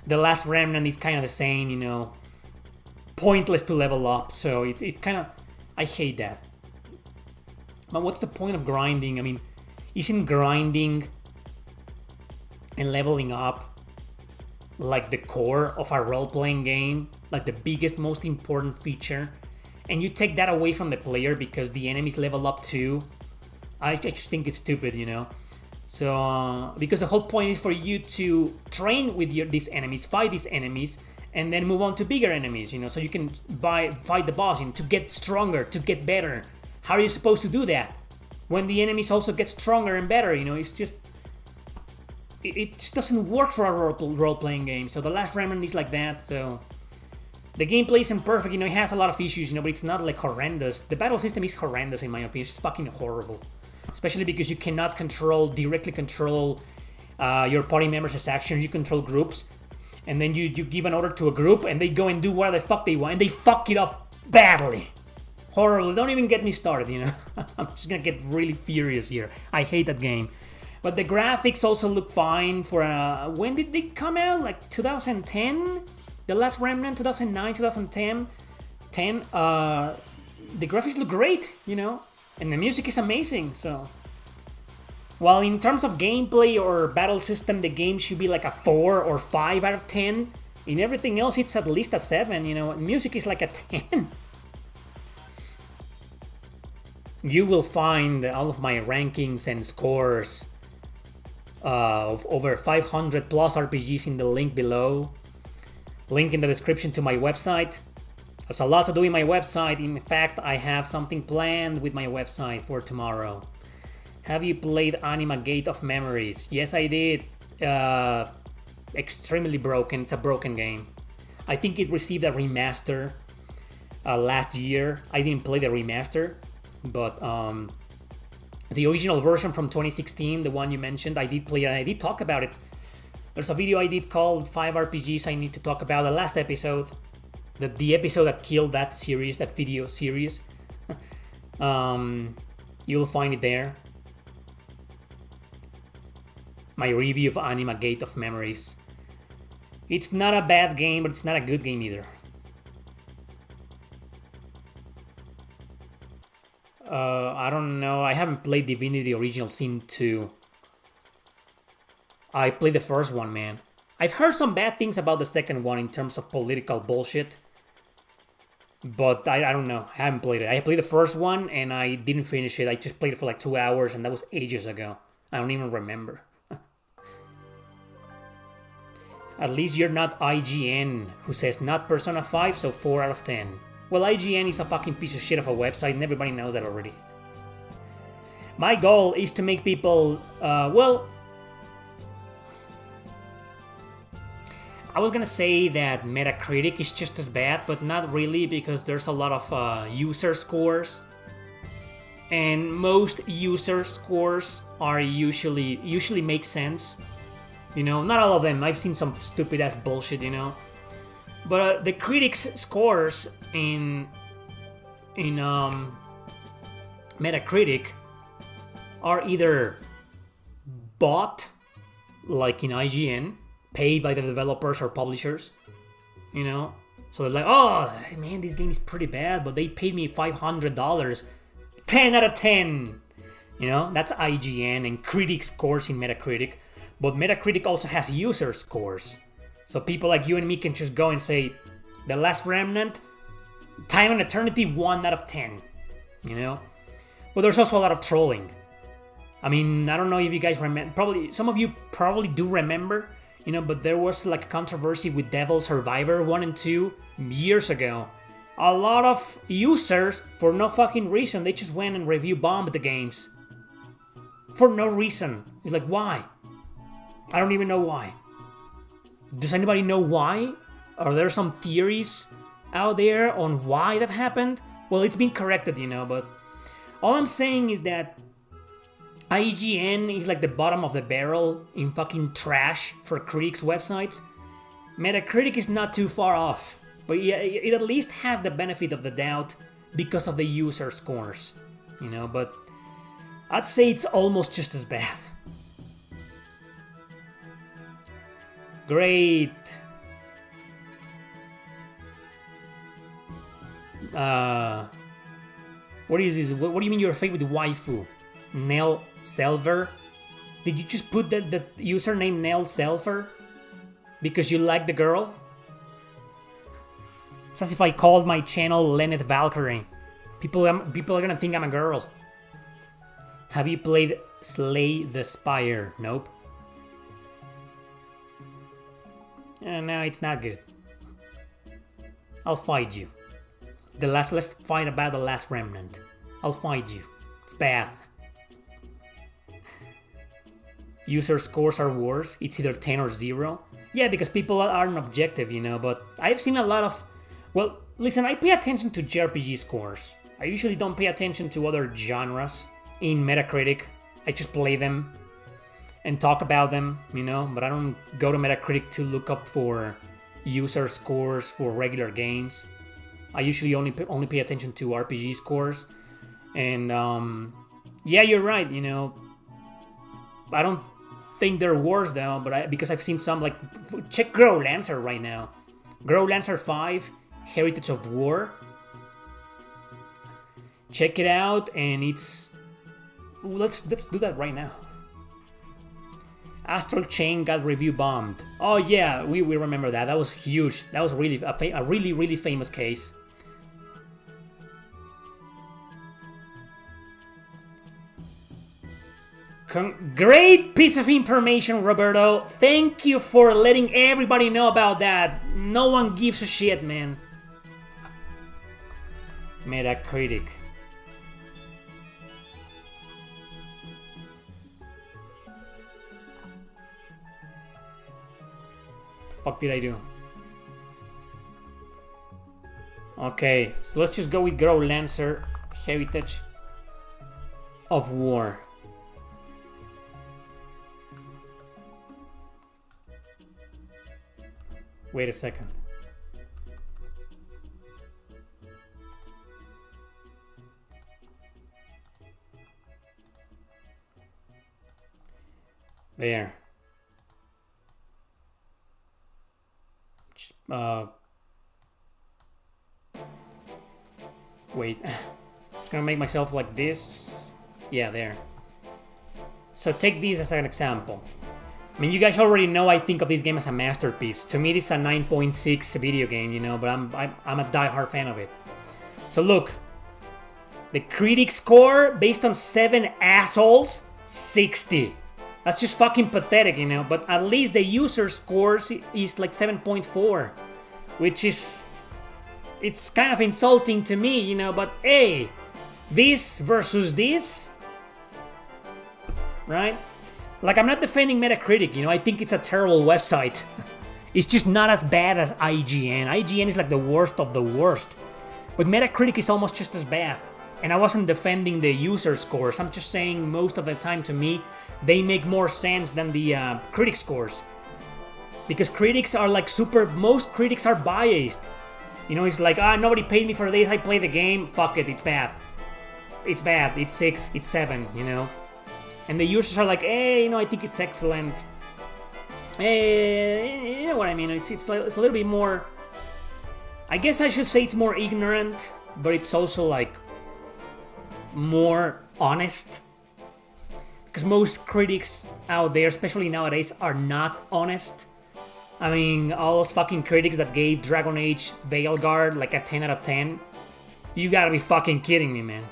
Speaker 1: The Last Remnant is kind of the same, you know. Pointless to level up, so it kind of... I hate that. But what's the point of grinding? I mean, isn't grinding and leveling up like the core of a role-playing game? Like the biggest, most important feature? And you take that away from the player because the enemies level up too? I just think it's stupid, you know? So, because the whole point is for you to train with these enemies, fight these enemies, and then move on to bigger enemies, you know, so you can fight the boss, you know, to get stronger, to get better. How are you supposed to do that when the enemies also get stronger and better? You know, it's just... It just doesn't work for a role-playing game. So the Last Remnant is like that, so... The gameplay isn't perfect, you know, it has a lot of issues, you know, but it's not like horrendous. The battle system is horrendous in my opinion, it's fucking horrible. Especially because you cannot directly control your party members' actions, you control groups. And then you give an order to a group and they go and do whatever the fuck they want and they fuck it up badly. Horrible, don't even get me started, you know. I'm just gonna get really furious here. I hate that game. But the graphics also look fine for when did they come out? Like 2010? The Last Remnant, 2009, 2010. The graphics look great, you know. And the music is amazing, so... While in terms of gameplay or battle system, the game should be like a 4 or 5 out of 10. In everything else, it's at least a 7, you know. Music is like a 10. You will find all of my rankings and scores of over 500 plus RPGs in the link below. Link in the description to my website. There's a lot to do in my website. In fact, I have something planned with my website for tomorrow. Have you played Anima Gate of Memories? Yes, I did. Extremely broken. It's a broken game. I think it received a remaster last year. I didn't play the remaster, but the original version from 2016, the one you mentioned, I did play it and I did talk about it. There's a video I did called 5 RPGs I need to talk about. The last episode. The episode that killed that series, that video series. You'll find it there. My review of Anima Gate of Memories. It's not a bad game, but it's not a good game either. I don't know. I haven't played Divinity Original Sin 2. I played the first one, man. I've heard some bad things about the second one in terms of political bullshit. But I don't know. I haven't played it. I played the first one and I didn't finish it. I just played it for like 2 hours and that was ages ago. I don't even remember. At least you're not IGN, who says not Persona 5, so 4 out of 10. Well, IGN is a fucking piece of shit of a website and everybody knows that already. My goal is to make people, well... I was gonna say that Metacritic is just as bad, but not really because there's a lot of user scores. And most user scores are usually make sense. You know, not all of them. I've seen some stupid ass bullshit, you know. But the critics' scores in Metacritic are either bought, like in IGN, paid by the developers or publishers, you know. So they're like, oh man, this game is pretty bad, but they paid me $500, 10 out of 10. You know, that's IGN and critic scores in Metacritic. But Metacritic also has user scores. So people like you and me can just go and say, The Last Remnant, Time and Eternity, 1 out of 10. You know? But there's also a lot of trolling. I mean, I don't know if you guys remember. Probably, some of you probably do remember. You know, but there was like a controversy with Devil Survivor 1 and 2 years ago. A lot of users, for no fucking reason, they just went and review bombed the games. For no reason. It's like, why? I don't even know why. Does anybody know why? Are there some theories out there on why that happened? Well, it's been corrected, you know, but all I'm saying is that IGN is like the bottom of the barrel in fucking trash for critics' websites. Metacritic is not too far off, but yeah, it at least has the benefit of the doubt because of the user scores, you know, but I'd say it's almost just as bad. Great. What is this? What do you mean you're fake with waifu? Nell Selver? Did you just put the username Nell Selver because you like the girl? It's as if I called my channel Lenneth Valkyrie. People are gonna think I'm a girl. Have you played Slay the Spire? Nope. No, it's not good. I'll fight you. Let's fight about the last remnant. I'll fight you. It's bad. User scores are worse. It's either 10 or 0. Yeah, because people aren't objective, you know, but I've seen a lot of... Well, listen, I pay attention to JRPG scores. I usually don't pay attention to other genres in Metacritic. I just play them and talk about them, you know, but I don't go to Metacritic to look up for user scores for regular games. I usually only pay attention to RPG scores. And, yeah, you're right, you know. I don't think they're worse, though, but because I've seen some, like, check Grow Lancer right now. Grow Lancer 5, Heritage of War. Check it out, and it's... Let's do that right now. Astral Chain got review bombed. Oh, yeah, we remember that. That was huge. That was really a really famous case. Great piece of information, Roberto. Thank you for letting everybody know about that. No one gives a shit, man. Metacritic. What the fuck did I do? Okay, so let's just go with Grow Lancer, Heritage of War. Wait a second. There. Wait. Just gonna make myself like this. Yeah, there. So take these as an example. I mean, you guys already know I think of this game as a masterpiece. To me, this is a 9.6 video game, you know, but I'm a die-hard fan of it. So look, the critic score based on 7 assholes, 60. That's just fucking pathetic, you know, but at least the user scores is like 7.4, which is... It's kind of insulting to me, you know, but hey, this versus this, right? Like, I'm not defending Metacritic, you know, I think it's a terrible website. It's just not as bad as IGN. IGN is like the worst of the worst. But Metacritic is almost just as bad. And I wasn't defending the user scores. I'm just saying most of the time, to me, they make more sense than the critic scores. Because critics are like most critics are biased. You know, it's like, nobody paid me for this, I play the game, fuck it, it's bad. It's bad, it's 6, it's 7, you know. And the users are like, hey, you know, I think it's excellent. Hey, you know what I mean? It's a little bit more... I guess I should say it's more ignorant, but it's also, like, more honest. Because most critics out there, especially nowadays, are not honest. I mean, all those fucking critics that gave Dragon Age Veilguard, like, a 10 out of 10. You gotta be fucking kidding me, man.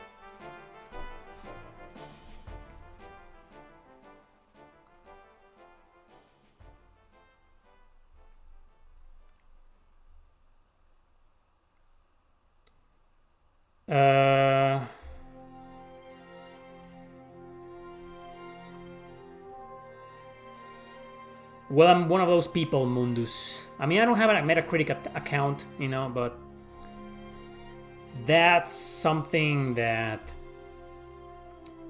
Speaker 1: Well, I'm one of those people, Mundus. I mean, I don't have a Metacritic account, you know, but that's something that...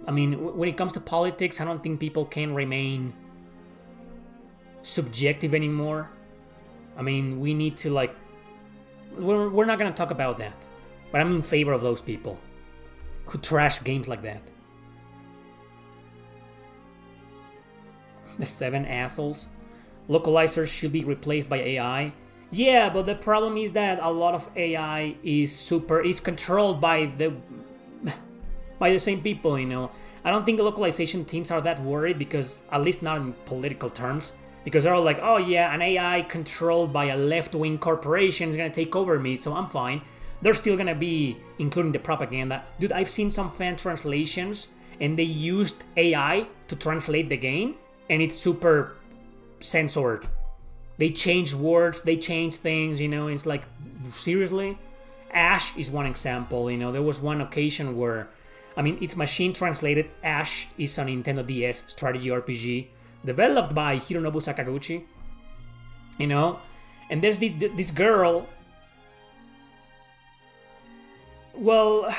Speaker 1: I mean, when it comes to politics, I don't think people can remain subjective anymore. I mean, we need to, like... We're not gonna talk about that. But I'm in favor of those people who trash games like that. The 7 assholes. Localizers should be replaced by AI. Yeah, but the problem is that a lot of AI is controlled by the same people, you know. I don't think the localization teams are that worried, because, at least not in political terms, because they're all like, oh yeah, an AI controlled by a left-wing corporation is gonna take over me, so I'm fine. They're still gonna be including the propaganda. Dude, I've seen some fan translations and they used AI to translate the game, and it's super censored. They change words, they change things, you know. It's like, seriously? Ash is one example, you know. There was one occasion where, I mean, it's machine translated. Ash is a Nintendo DS strategy RPG developed by Hironobu Sakaguchi, you know. And there's this girl. Well,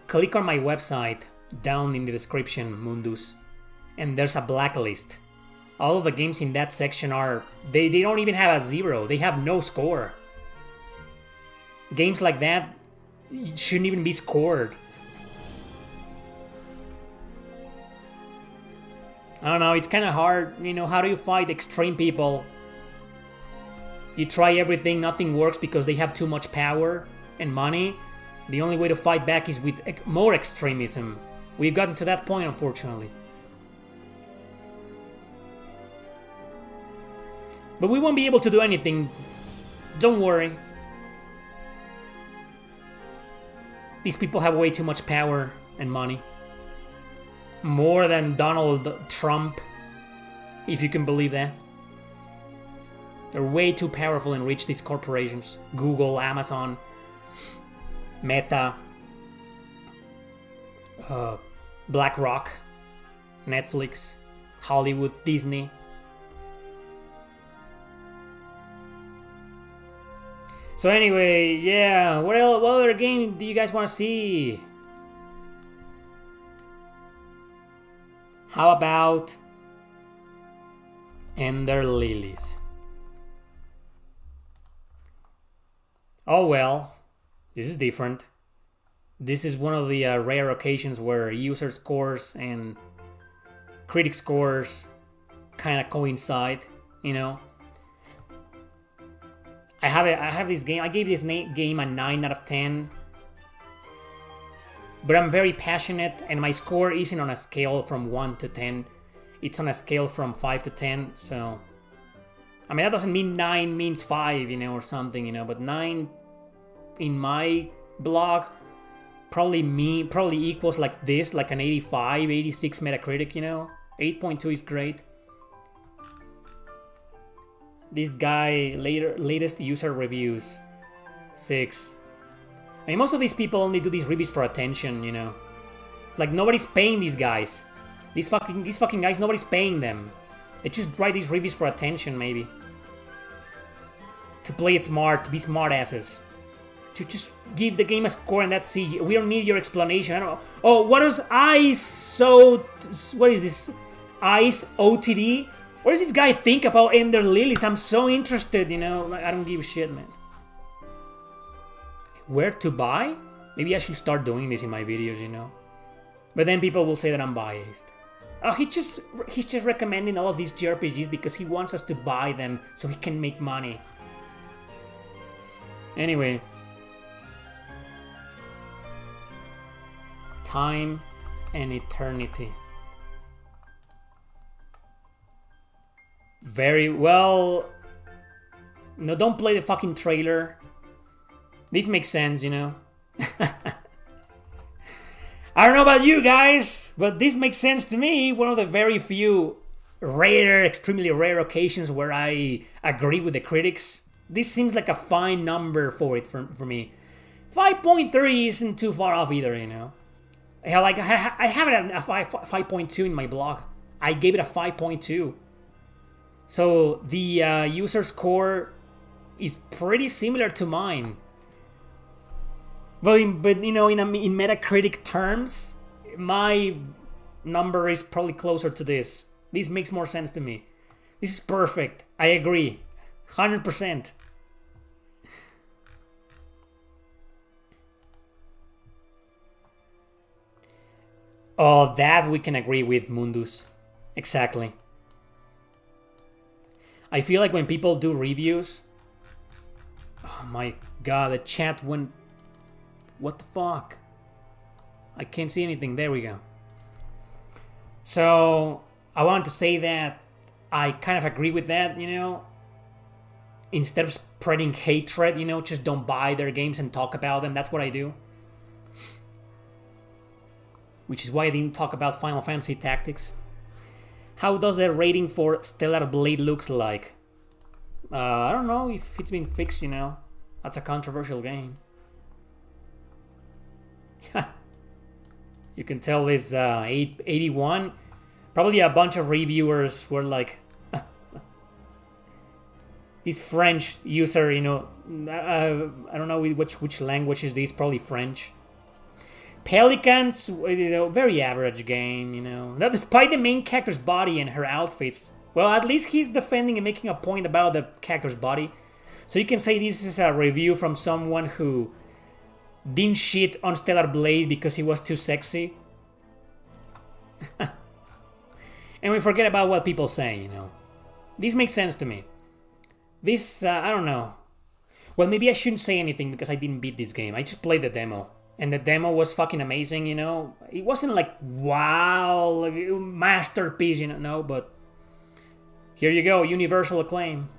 Speaker 1: click on my website down in the description, Mundus, and there's a blacklist. All of the games in that section are, they don't even have a 0. They have no score. Games like that shouldn't even be scored. I don't know, it's kind of hard, you know. How do you fight extreme people? You try everything, nothing works because they have too much power and money. The only way to fight back is with more extremism. We've gotten to that point, unfortunately. But we won't be able to do anything. Don't worry. These people have way too much power and money. More than Donald Trump, if you can believe that. They're way too powerful and rich, these corporations. Google, Amazon, Meta, BlackRock, Netflix, Hollywood, Disney. So anyway, yeah, what other game do you guys want to see? How about Ender Lilies? Oh well, this is different. This is one of the rare occasions where user scores and critic scores kind of coincide, you know. I have this game. I gave this game a 9 out of 10. But I'm very passionate, and my score isn't on a scale from 1 to 10. It's on a scale from 5 to 10, so... I mean, that doesn't mean 9 means 5, you know, or something, you know, but 9 in my blog probably equals like this, like an 85, 86 Metacritic, you know? 8.2 is great. This guy, latest user reviews, 6. I mean, most of these people only do these reviews for attention, you know. Like, nobody's paying these guys. These fucking guys, nobody's paying them. They just write these reviews for attention, maybe. To play it smart, to be smart asses. To just give the game a score and that's it. We don't need your explanation. I don't know. Oh, what is what is this? Ice OTD? What does this guy think about Ender Lilies? I'm so interested, you know. Like, I don't give a shit, man. Where to buy? Maybe I should start doing this in my videos, you know. But then people will say that I'm biased. Oh, he's just recommending all of these JRPGs because he wants us to buy them so he can make money. Anyway. Time and Eternity. Very well. No, don't play the fucking trailer. This makes sense, you know. I don't know about you guys, but this makes sense to me. One of the very few rare, extremely rare occasions where I agree with the critics. This seems like a fine number for it for me. 5.3 isn't too far off either, you know. Hell, like I have it at a 5.2 in my blog. I gave it a 5.2. So the user score is pretty similar to mine. But you know, in Metacritic terms, my number is probably closer to this. This makes more sense to me. This is perfect. I agree. 100%. Oh, that we can agree with, Mundus. Exactly. I feel like when people do reviews... Oh my god, the chat went... What the fuck? I can't see anything. There we go. So, I wanted to say that I kind of agree with that, you know? Instead of spreading hatred, you know, just don't buy their games and talk about them. That's what I do. Which is why I didn't talk about Final Fantasy Tactics. How does the rating for Stellar Blade looks like? I don't know if it's been fixed, you know. That's a controversial game. You can tell this 81. Probably a bunch of reviewers were like... This French user, you know... I don't know which language is this. Probably French. Pelicans, you know, very average game, you know. Now, despite the main character's body and her outfits, well, at least he's defending and making a point about the character's body. So you can say this is a review from someone who didn't shit on Stellar Blade because he was too sexy. And we forget about what people say, you know. This makes sense to me. This, I don't know. Well, maybe I shouldn't say anything because I didn't beat this game. I just played the demo. And the demo was fucking amazing, you know. It wasn't like, wow, like, masterpiece, you know. No, but here you go, universal acclaim.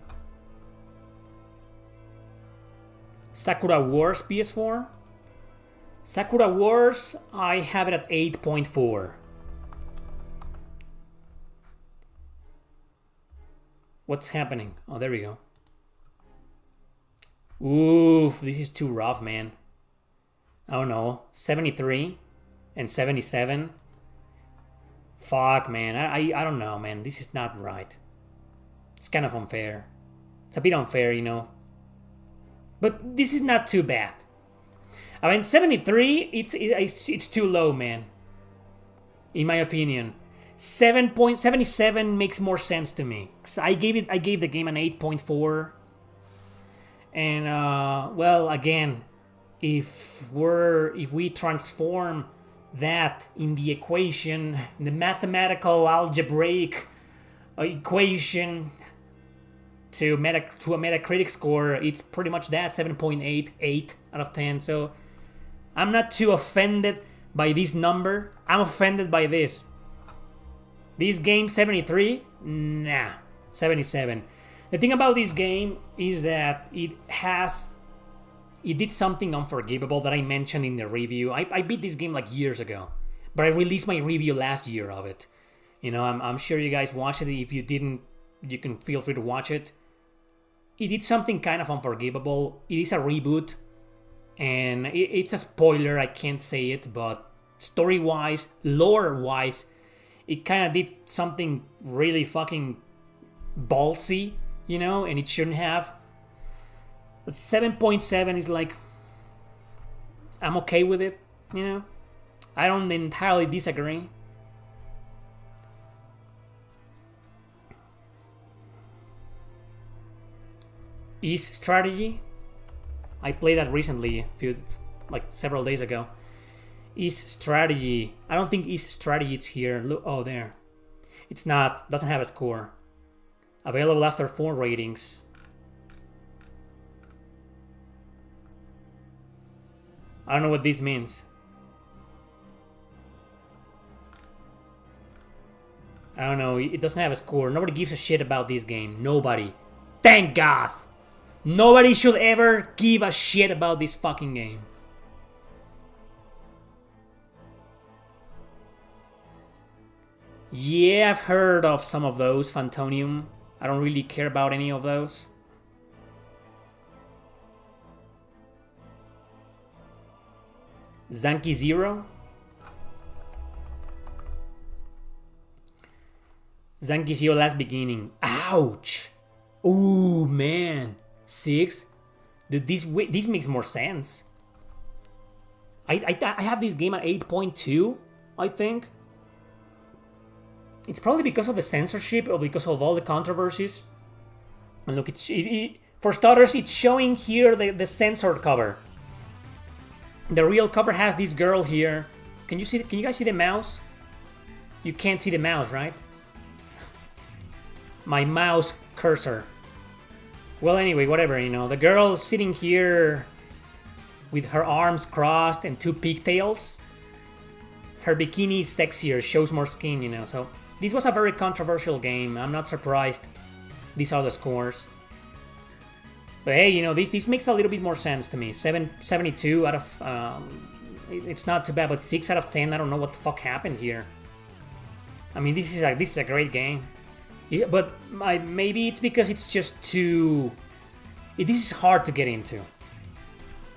Speaker 1: Sakura Wars PS4. Sakura Wars, I have it at 8.4. What's happening? Oh, there we go. Oof, this is too rough, man. I don't know, 73 and 77. Fuck, man. I don't know, man. This is not right. It's kind of unfair. It's a bit unfair, you know. But this is not too bad. I mean, 73, it's too low, man. In my opinion. 7.77 makes more sense to me. So I gave the game an 8.4. And well, again, if we transform that in the equation, in the mathematical algebraic equation to a Metacritic score, it's pretty much that, 7.88 out of 10. So I'm not too offended by this number. I'm offended by this. This game, 73? Nah, 77. The thing about this game is that it did something unforgivable that I mentioned in the review. I beat this game like years ago, but I released my review last year of it. You know, I'm sure you guys watched it. If you didn't, you can feel free to watch it. It did something kind of unforgivable. It is a reboot, and it's a spoiler. I can't say it, but story-wise, lore-wise, it kind of did something really fucking ballsy, you know, and it shouldn't have. But 7.7 is like, I'm okay with it, you know. I don't entirely disagree. Is strategy? I played that recently, several days ago. Is strategy? I don't think is strategy. It's here. Look, oh, there. It's not. Doesn't have a score. Available after 4 ratings. I don't know what this means. I don't know. It doesn't have a score. Nobody gives a shit about this game. Nobody. Thank God. Nobody should ever give a shit about this fucking game. Yeah, I've heard of some of those, Phantonium. I don't really care about any of those. Zanki Zero. Zanki Zero Last Beginning. Ouch! Ooh, man. 6? Dude, this makes more sense. I have this game at 8.2. I think. It's probably because of the censorship or because of all the controversies. And look, for starters, it's showing here the censored cover. The real cover has this girl here. Can you guys see the mouse? You can't see the mouse, right? My mouse cursor. Well, anyway, whatever, you know. The girl sitting here with her arms crossed and 2 pigtails. Her bikini is sexier, shows more skin, you know. So this was a very controversial game. I'm not surprised. These are the scores. But hey, you know, this makes a little bit more sense to me. 72 out of... it's not too bad, but 6 out of 10. I don't know what the fuck happened here. I mean, this is a great game. Yeah, but maybe it's because it's just too... This is hard to get into.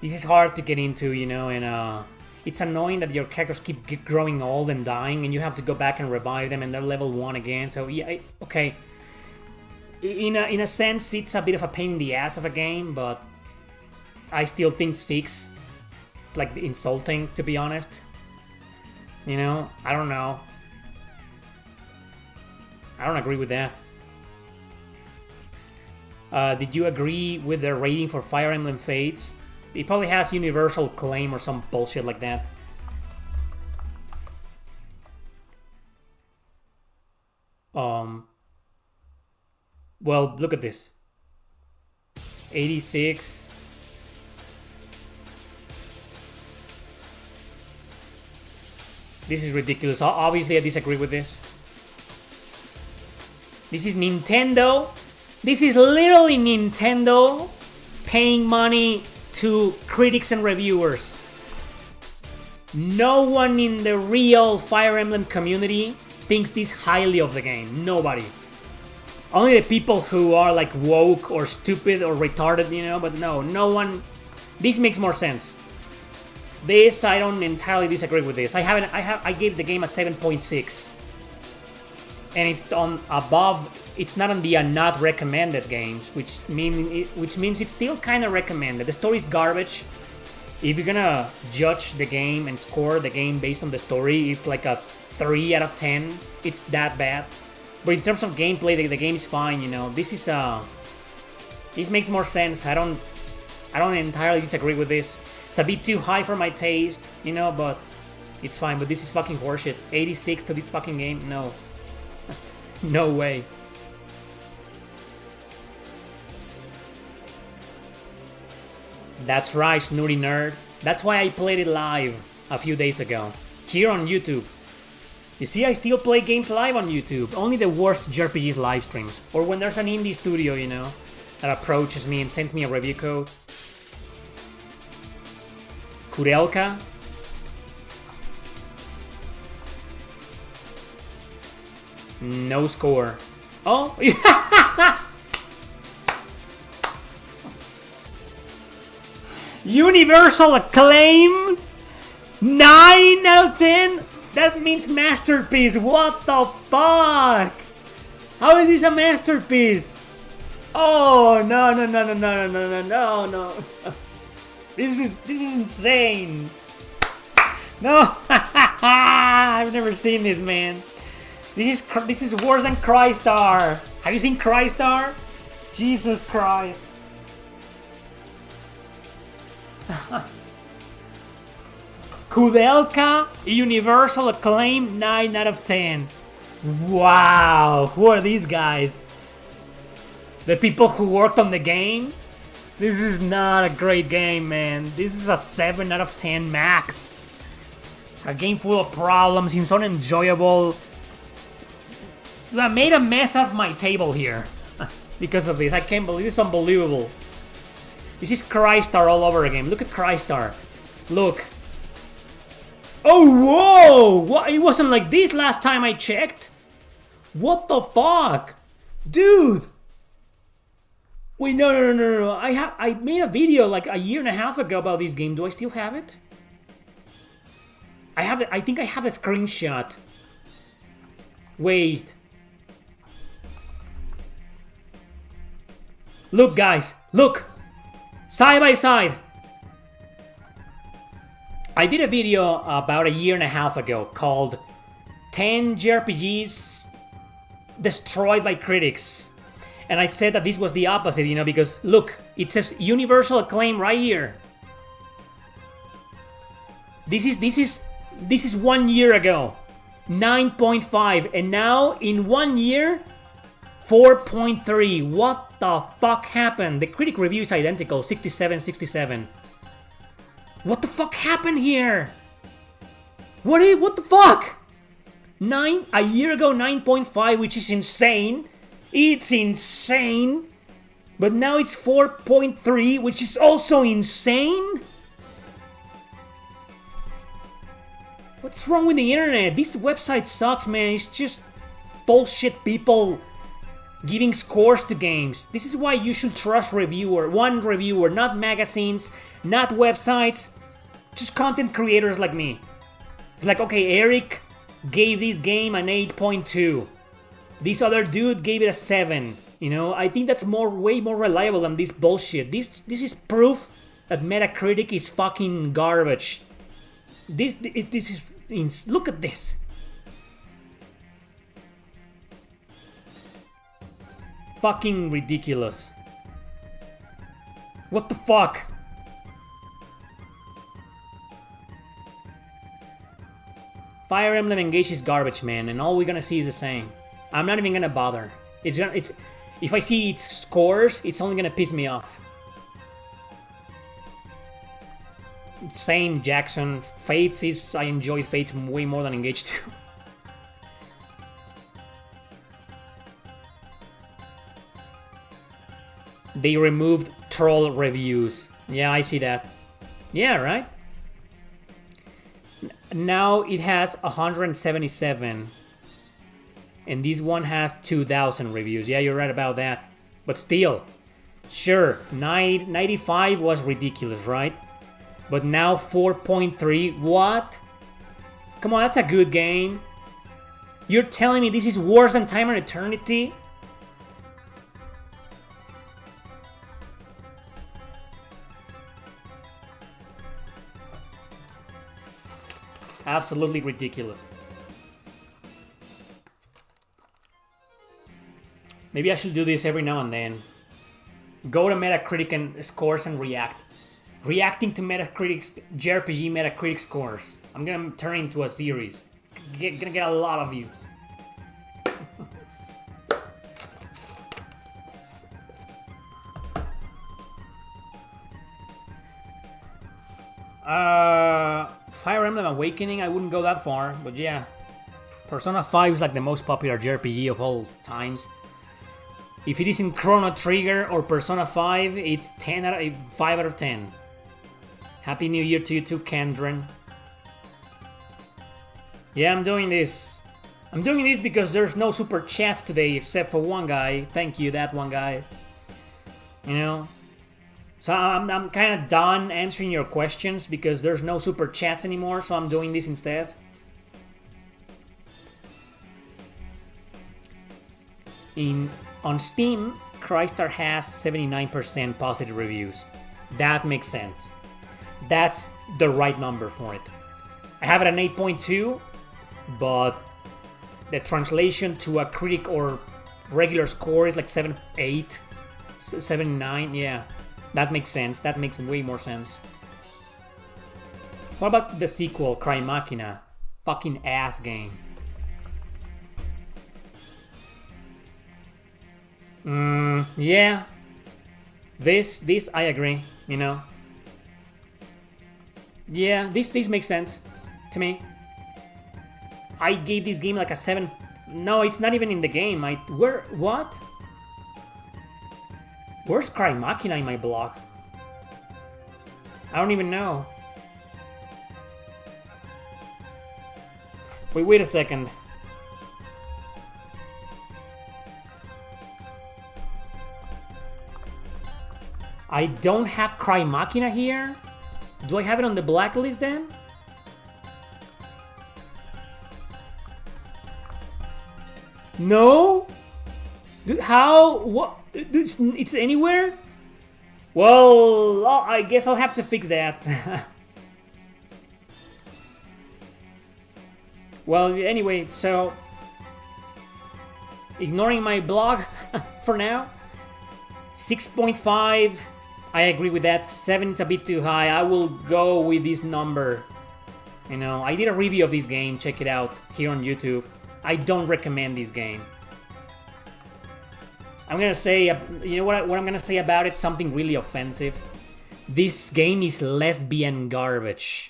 Speaker 1: This is hard to get into, you know, and it's annoying that your characters keep growing old and dying, and you have to go back and revive them, and they're level 1 again. So yeah, okay. In a sense, it's a bit of a pain in the ass of a game, but I still think 6. It's like insulting, to be honest. You know, I don't know. I don't agree with that. Did you agree with the rating for Fire Emblem Fates? It probably has universal claim or some bullshit like that. Well, look at this. 86. This is ridiculous. Obviously, I disagree with this. This is Nintendo. This is literally Nintendo paying money to critics and reviewers. No one in the real Fire Emblem community thinks this highly of the game. Nobody. Only the people who are like woke or stupid or retarded, you know, but no one. This makes more sense. This, I don't entirely disagree with this. I gave the game a 7.6. And it's on above. It's not on the not recommended games, which means it's still kind of recommended. The story's garbage. If you're gonna judge the game and score the game based on the story, it's like a 3 out of 10. It's that bad. But in terms of gameplay, the game is fine. You know, this makes more sense. I don't entirely disagree with this. It's a bit too high for my taste, you know, but it's fine. But this is fucking horseshit. 86 to this fucking game? No. No way. That's right, Snooty Nerd. That's why I played it live a few days ago. Here on YouTube. You see, I still play games live on YouTube. Only the worst JRPGs live streams. Or when there's an indie studio, you know, that approaches me and sends me a review code. Kurelka. No score. Oh! Universal acclaim? 9 out of 10? That means masterpiece. What the fuck? How is this a masterpiece? Oh, no. This is insane. No. I've never seen this, man. This is worse than Crystar. Have you seen Crystar? Jesus Christ. Kudelka, universal acclaim, 9 out of 10. Wow, who are these guys? The people who worked on the game? This is not a great game, man. This is a 7 out of 10 max. It's a game full of problems, it's unenjoyable. I made a mess of my table here because of this. I can't believe this. Is unbelievable. This is Crystar all over again. Look at Crystar. Look. Oh, whoa! What? It wasn't like this last time I checked. What the fuck? Dude! Wait, no. I made a video like a year and a half ago about this game. Do I still have it? I have it. I think I have a screenshot. Wait. Look, guys. Look. Side by side. I did a video about a year and a half ago called 10 JRPGs destroyed by critics. And I said that this was the opposite, you know, because look, it says universal acclaim right here. This is 1 year ago. 9.5, and now in 1 year 4.3. What the fuck happened? The critic review is identical, 67. What the fuck happened here? What the fuck? A year ago 9.5, which is insane. It's insane. But now it's 4.3, which is also insane. What's wrong with the internet? This website sucks, man. It's just bullshit people giving scores to games. This is why you should trust one reviewer, not magazines, not websites, just content creators like me. It's like, okay, Erick gave this game an 8.2. This other dude gave it a 7. You know, I think that's way more reliable than this bullshit. This is proof that Metacritic is fucking garbage. This is look at this. Fucking ridiculous. What the fuck? Fire Emblem Engage is garbage, man, and all we're gonna see is the same. I'm not even gonna bother. If I see its scores, it's only gonna piss me off. Same, Jackson. Fates I enjoy Fates way more than Engage 2. They removed troll reviews. Yeah, I see that. Yeah, right? Now it has 177. And this one has 2,000 reviews. Yeah, you're right about that. But still, sure, 95 was ridiculous, right? But now 4.3, what? Come on, that's a good game. You're telling me this is worse than Time and Eternity? Absolutely ridiculous. Maybe I should do this every now and then. Go to Metacritic and scores and react. Reacting to Metacritic's JRPG Metacritic scores. I'm gonna turn it into a series. It's gonna get a lot of views. Fire Emblem Awakening, I wouldn't go that far, but yeah. Persona 5 is like the most popular JRPG of all times. If it is in Chrono Trigger or Persona 5, it's 5 out of 10. Happy New Year to you too, Kendron. Yeah, I'm doing this. I'm doing this because there's no super chats today except for one guy. Thank you, that one guy. You know? So I'm kind of done answering your questions because there's no super chats anymore, so I'm doing this instead. On Steam, Crystar has 79% positive reviews. That makes sense. That's the right number for it. I have it at 8.2, but the translation to a critic or regular score is like 7.8, 7.9, yeah. That makes sense. That makes way more sense. What about the sequel, Cry Machina? Fucking ass game. Yeah. This I agree, you know. Yeah, this makes sense to me. I gave this game like a 7. No, it's not even in the game. What? Where's Cry Machina in my blog? I don't even know. Wait a second. I don't have Cry Machina here? Do I have it on the blacklist then? No? Dude, how? What? It's anywhere? Well, I guess I'll have to fix that. Well, anyway, so ignoring my blog for now. 6.5, I agree with that. 7 is a bit too high. I will go with this number. You know, I did a review of this game. Check it out here on YouTube. I don't recommend this game. I'm gonna say, you know what I'm gonna say about it? Something really offensive. This game is lesbian garbage.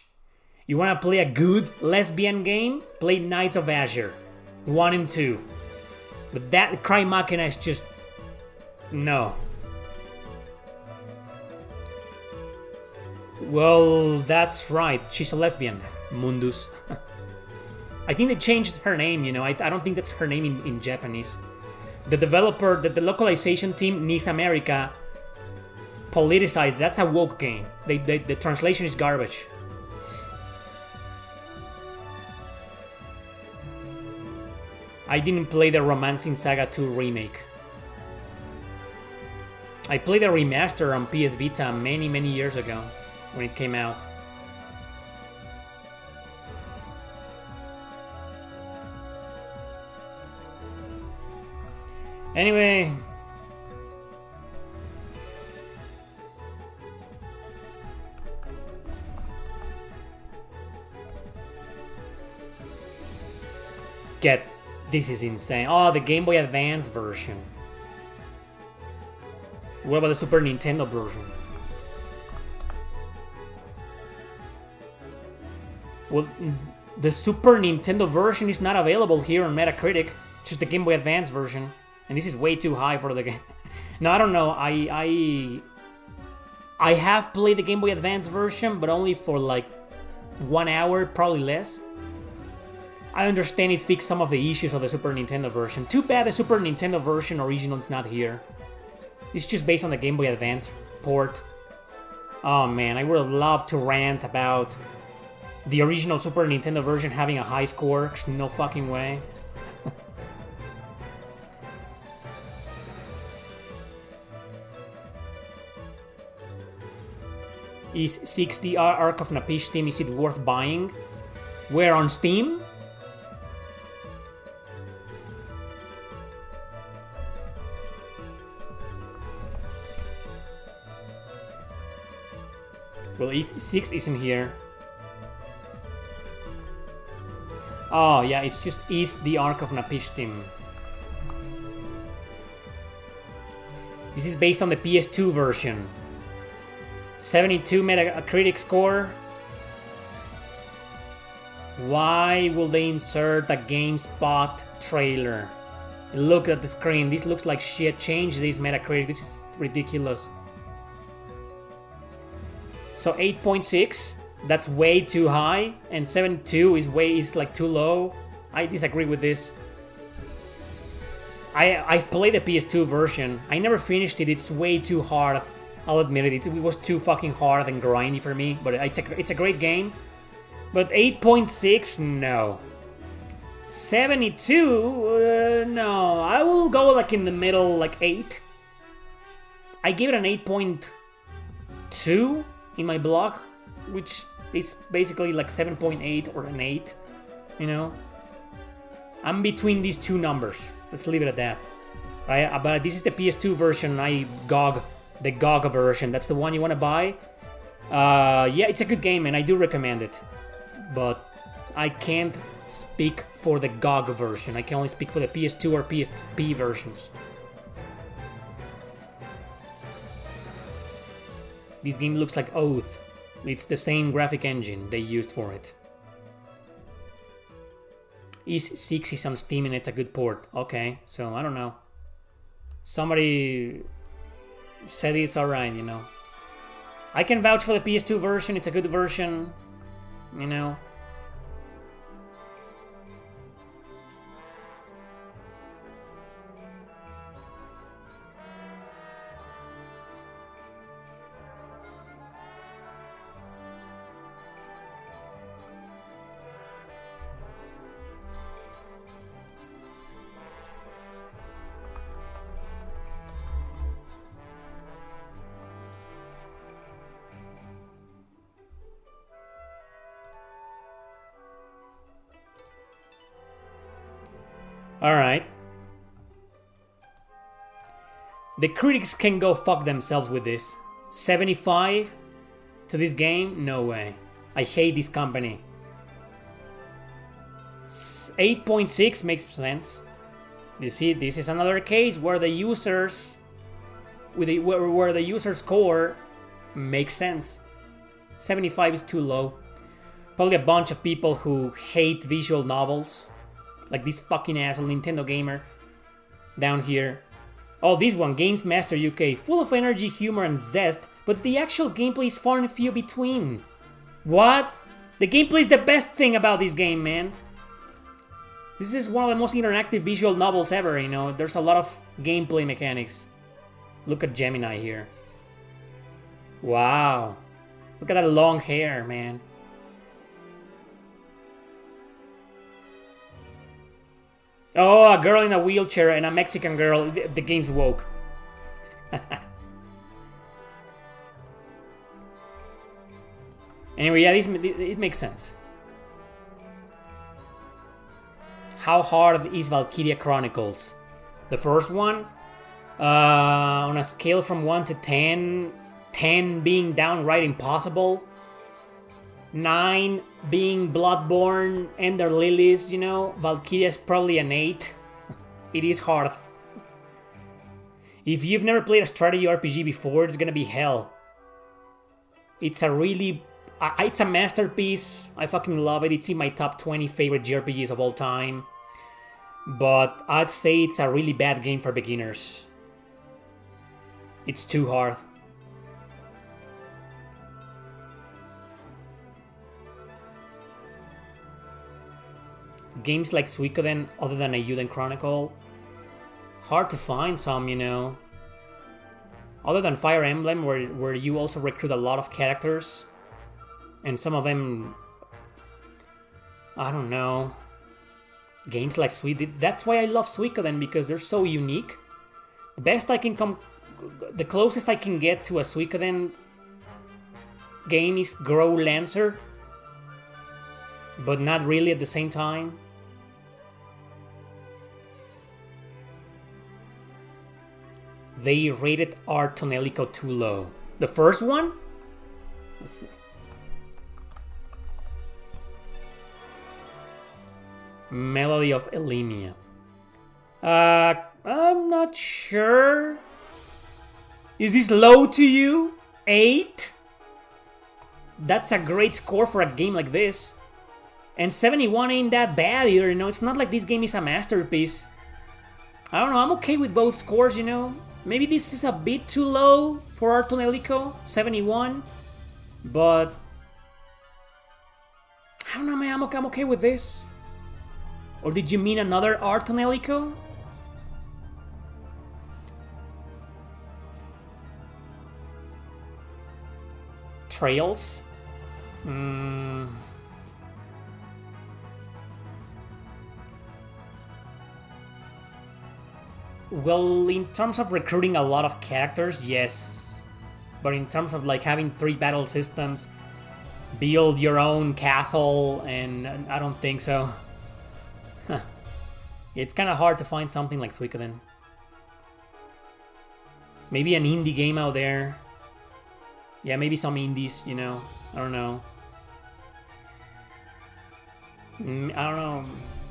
Speaker 1: You wanna play a good lesbian game? Play Knights of Azure 1 and 2. But that Cry Machina is just... no. Well, that's right. She's a lesbian. Mundus. I think they changed her name, you know. I don't think that's her name in Japanese. The developer, the localization team, Nice America, politicized. That's a woke game. The translation is garbage. I didn't play the Romancing Saga 2 remake. I played a remaster on PS Vita many years ago when it came out. Anyway, this is insane. Oh, the Game Boy Advance version. What about the Super Nintendo version? Well, the Super Nintendo version is not available here on Metacritic. Just the Game Boy Advance version. And this is way too high for the game. No, I don't know. I have played the Game Boy Advance version, but only for like 1 hour, probably less. I understand it fixed some of the issues of the Super Nintendo version. Too bad the Super Nintendo version original is not here. It's just based on the Game Boy Advance port. Oh man, I would have loved to rant about the original Super Nintendo version having a high score. No fucking way. Is 6 Arc of Napishtim, is it worth buying? Where, on Steam? Well, 6 isn't here. Oh, yeah, it's just Is the Arc of Napishtim. This is based on the PS2 version. 72 Metacritic score. Why will they insert a GameSpot trailer? Look at the screen. This looks like shit. Change this Metacritic. This is ridiculous. So 8.6. That's way too high. And 7.2 is like too low. I disagree with this. I've played the PS2 version. I never finished it. It's way too hard. I'll admit it, it was too fucking hard and grindy for me, but it's a great game. But 8.6, no. 72, no. I will go like in the middle, like 8. I gave it an 8.2 in my blog, which is basically like 7.8 or an 8, you know? I'm between these two numbers. Let's leave it at that. But this is the PS2 version. The GOG version, that's the one you want to buy. Yeah, it's a good game and I do recommend it. But I can't speak for the GOG version. I can only speak for the PS2 or PSP versions. This game looks like Oath. It's the same graphic engine they used for it. Is 6 is on Steam and it's a good port. Okay, so I don't know. Somebody said it's alright, you know. I can vouch for the PS2 version, it's a good version, you know. Alright. The critics can go fuck themselves with this. 75 to this game? No way. I hate this company. 8.6 makes sense. You see, this is another case where the users where the user score makes sense. 75 is too low. Probably a bunch of people who hate visual novels. Like this fucking asshole Nintendo gamer down here. Oh, this one, Games Master UK. Full of energy, humor, and zest, but the actual gameplay is far and few between. What? The gameplay is the best thing about this game, man. This is one of the most interactive visual novels ever, you know. There's a lot of gameplay mechanics. Look at Gemini here. Wow. Look at that long hair, man. Oh, a girl in a wheelchair and a Mexican girl. The game's woke. Anyway, yeah, it makes sense. How hard is Valkyria Chronicles? The first one? On a scale from 1 to 10, 10 being downright impossible, 9 being Bloodborne, Ender Lilies, you know, Valkyria is probably an 8. It is hard. If you've never played a strategy RPG before, it's gonna be hell. It's a really... it's a masterpiece. I fucking love it. It's in my top 20 favorite JRPGs of all time. But I'd say it's a really bad game for beginners. It's too hard. Games like Suikoden, other than Eiyuden Chronicle, hard to find some, you know. Other than Fire Emblem, where you also recruit a lot of characters. And some of them, I don't know. Games like that's why I love Suikoden, because they're so unique. The closest I can get to a Suikoden game is Grow Lancer, but not really at the same time. They rated Art Tonelico too low. The first one? Let's see. Melody of Elimia. I'm not sure. Is this low to you? 8? That's a great score for a game like this. And 71 ain't that bad either, you know. It's not like this game is a masterpiece. I don't know, I'm okay with both scores, you know. Maybe this is a bit too low for Art Tonelico, 71. But I don't know, man, I'm okay with this. Or did you mean another Art Tonelico? Trails? Well, in terms of recruiting a lot of characters, yes. But in terms of like having 3 battle systems, build your own castle, and I don't think so. Huh. It's kind of hard to find something like Suikoden. Maybe an indie game out there. Yeah, maybe some indies, you know. I don't know. I don't know.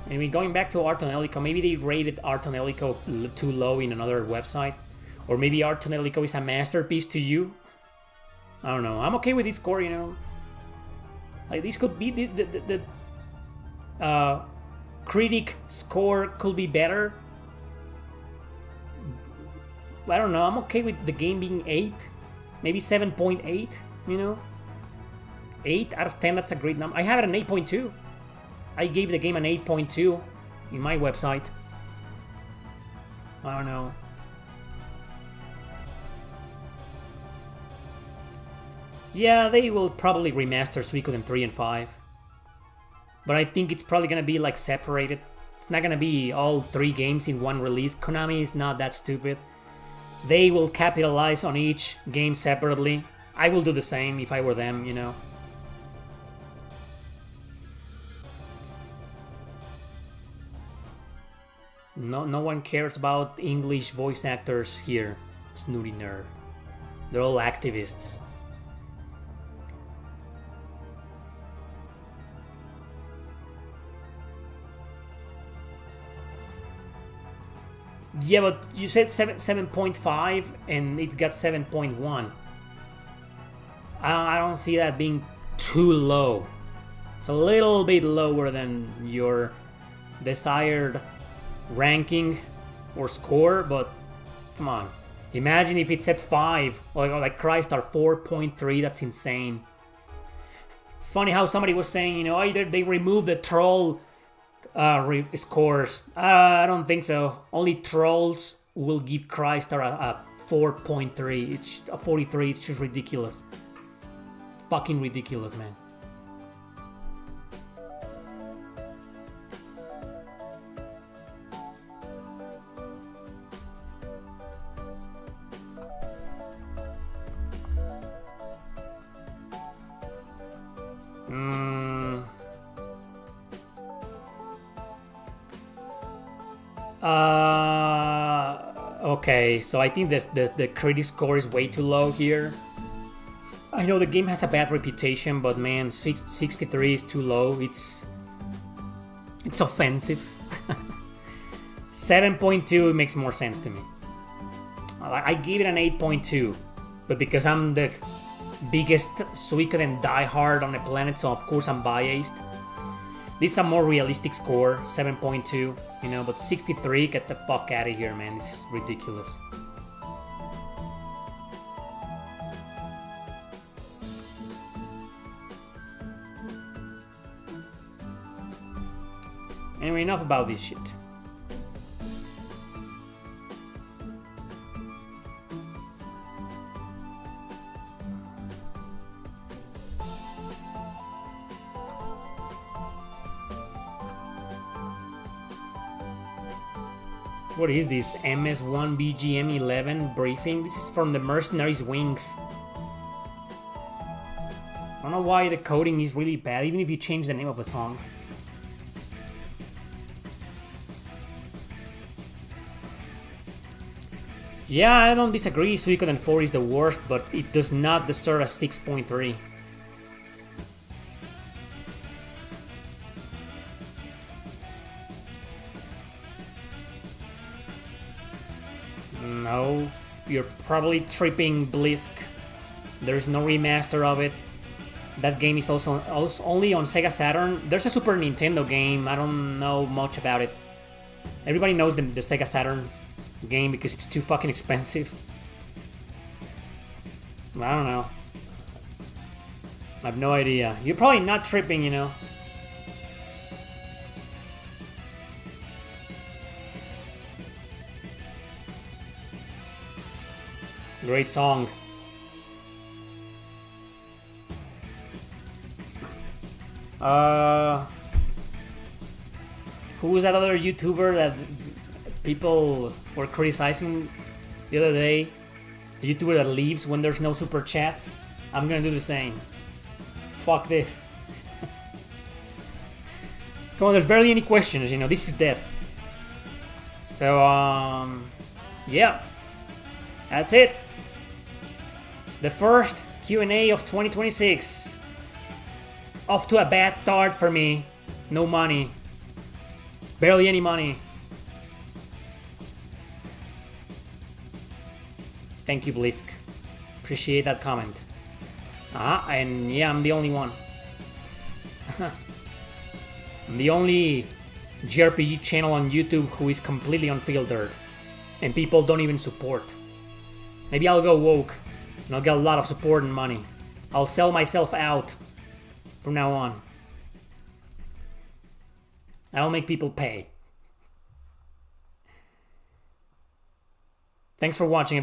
Speaker 1: I mean, going back to Art Tonelico, maybe they rated Art Tonelico too low in another website. Or maybe Art Tonelico is a masterpiece to you. I don't know. I'm okay with this score, you know. Like, this could be the critic score could be better. I don't know. I'm okay with the game being 8. Maybe 7.8, you know. 8 out of 10, that's a great number. I have it an 8.2. I gave the game an 8.2 in my website. I don't know. Yeah, they will probably remaster Suikoden 3 and 5. But I think it's probably gonna be like separated. It's not gonna be all 3 games in one release. Konami is not that stupid. They will capitalize on each game separately. I will do the same if I were them, you know. No one cares about English voice actors here. Snooty nerd. They're all activists. Yeah, but you said 7.5 and it's got 7.1. I don't see that being too low. It's a little bit lower than your desired ranking or score, but come on. Imagine if it's at 5, or like Crystar 4.3, that's insane. Funny how somebody was saying, you know, either they remove the troll scores. I don't think so. Only trolls will give Crystar a 4.3. It's a 43. It's just ridiculous. Fucking ridiculous, man. Okay, so I think the critic score is way too low here. I know the game has a bad reputation, but man, 63 is too low. It's offensive. 7.2 makes more sense to me. I give it an 8.2, but because I'm the biggest Suikoden diehard on the planet, so of course I'm biased. This is a more realistic score, 7.2, you know, but 63, get the fuck out of here, man. This is ridiculous. Anyway, enough about this shit. What is this? MS1 BGM 11 briefing? This is from the Mercenaries Wings. I don't know why the coding is really bad, even if you change the name of a song. Yeah, I don't disagree. Suikoden 4 is the worst, but it does not deserve a 6.3. No, you're probably tripping, Blisk. There's no remaster of it. That game is also only on Sega Saturn. There's a Super Nintendo game. I don't know much about it. Everybody knows the Sega Saturn game because it's too fucking expensive. I don't know. I have no idea. You're probably not tripping, you know. Great song. Who was that other YouTuber that people were criticizing the other day? The YouTuber that leaves when there's no super chats? I'm gonna do the same. Fuck this. Come on, there's barely any questions, you know, this is dead. So, yeah. That's it. The first Q&A of 2026. Off to a bad start for me. No money. Barely any money. Thank you, Blisk. Appreciate that comment. And yeah, I'm the only one. I'm the only JRPG channel on YouTube who is completely unfiltered. And people don't even support. Maybe I'll go woke. And I'll get a lot of support and money. I'll sell myself out from now on. I'll make people pay. Thanks for watching.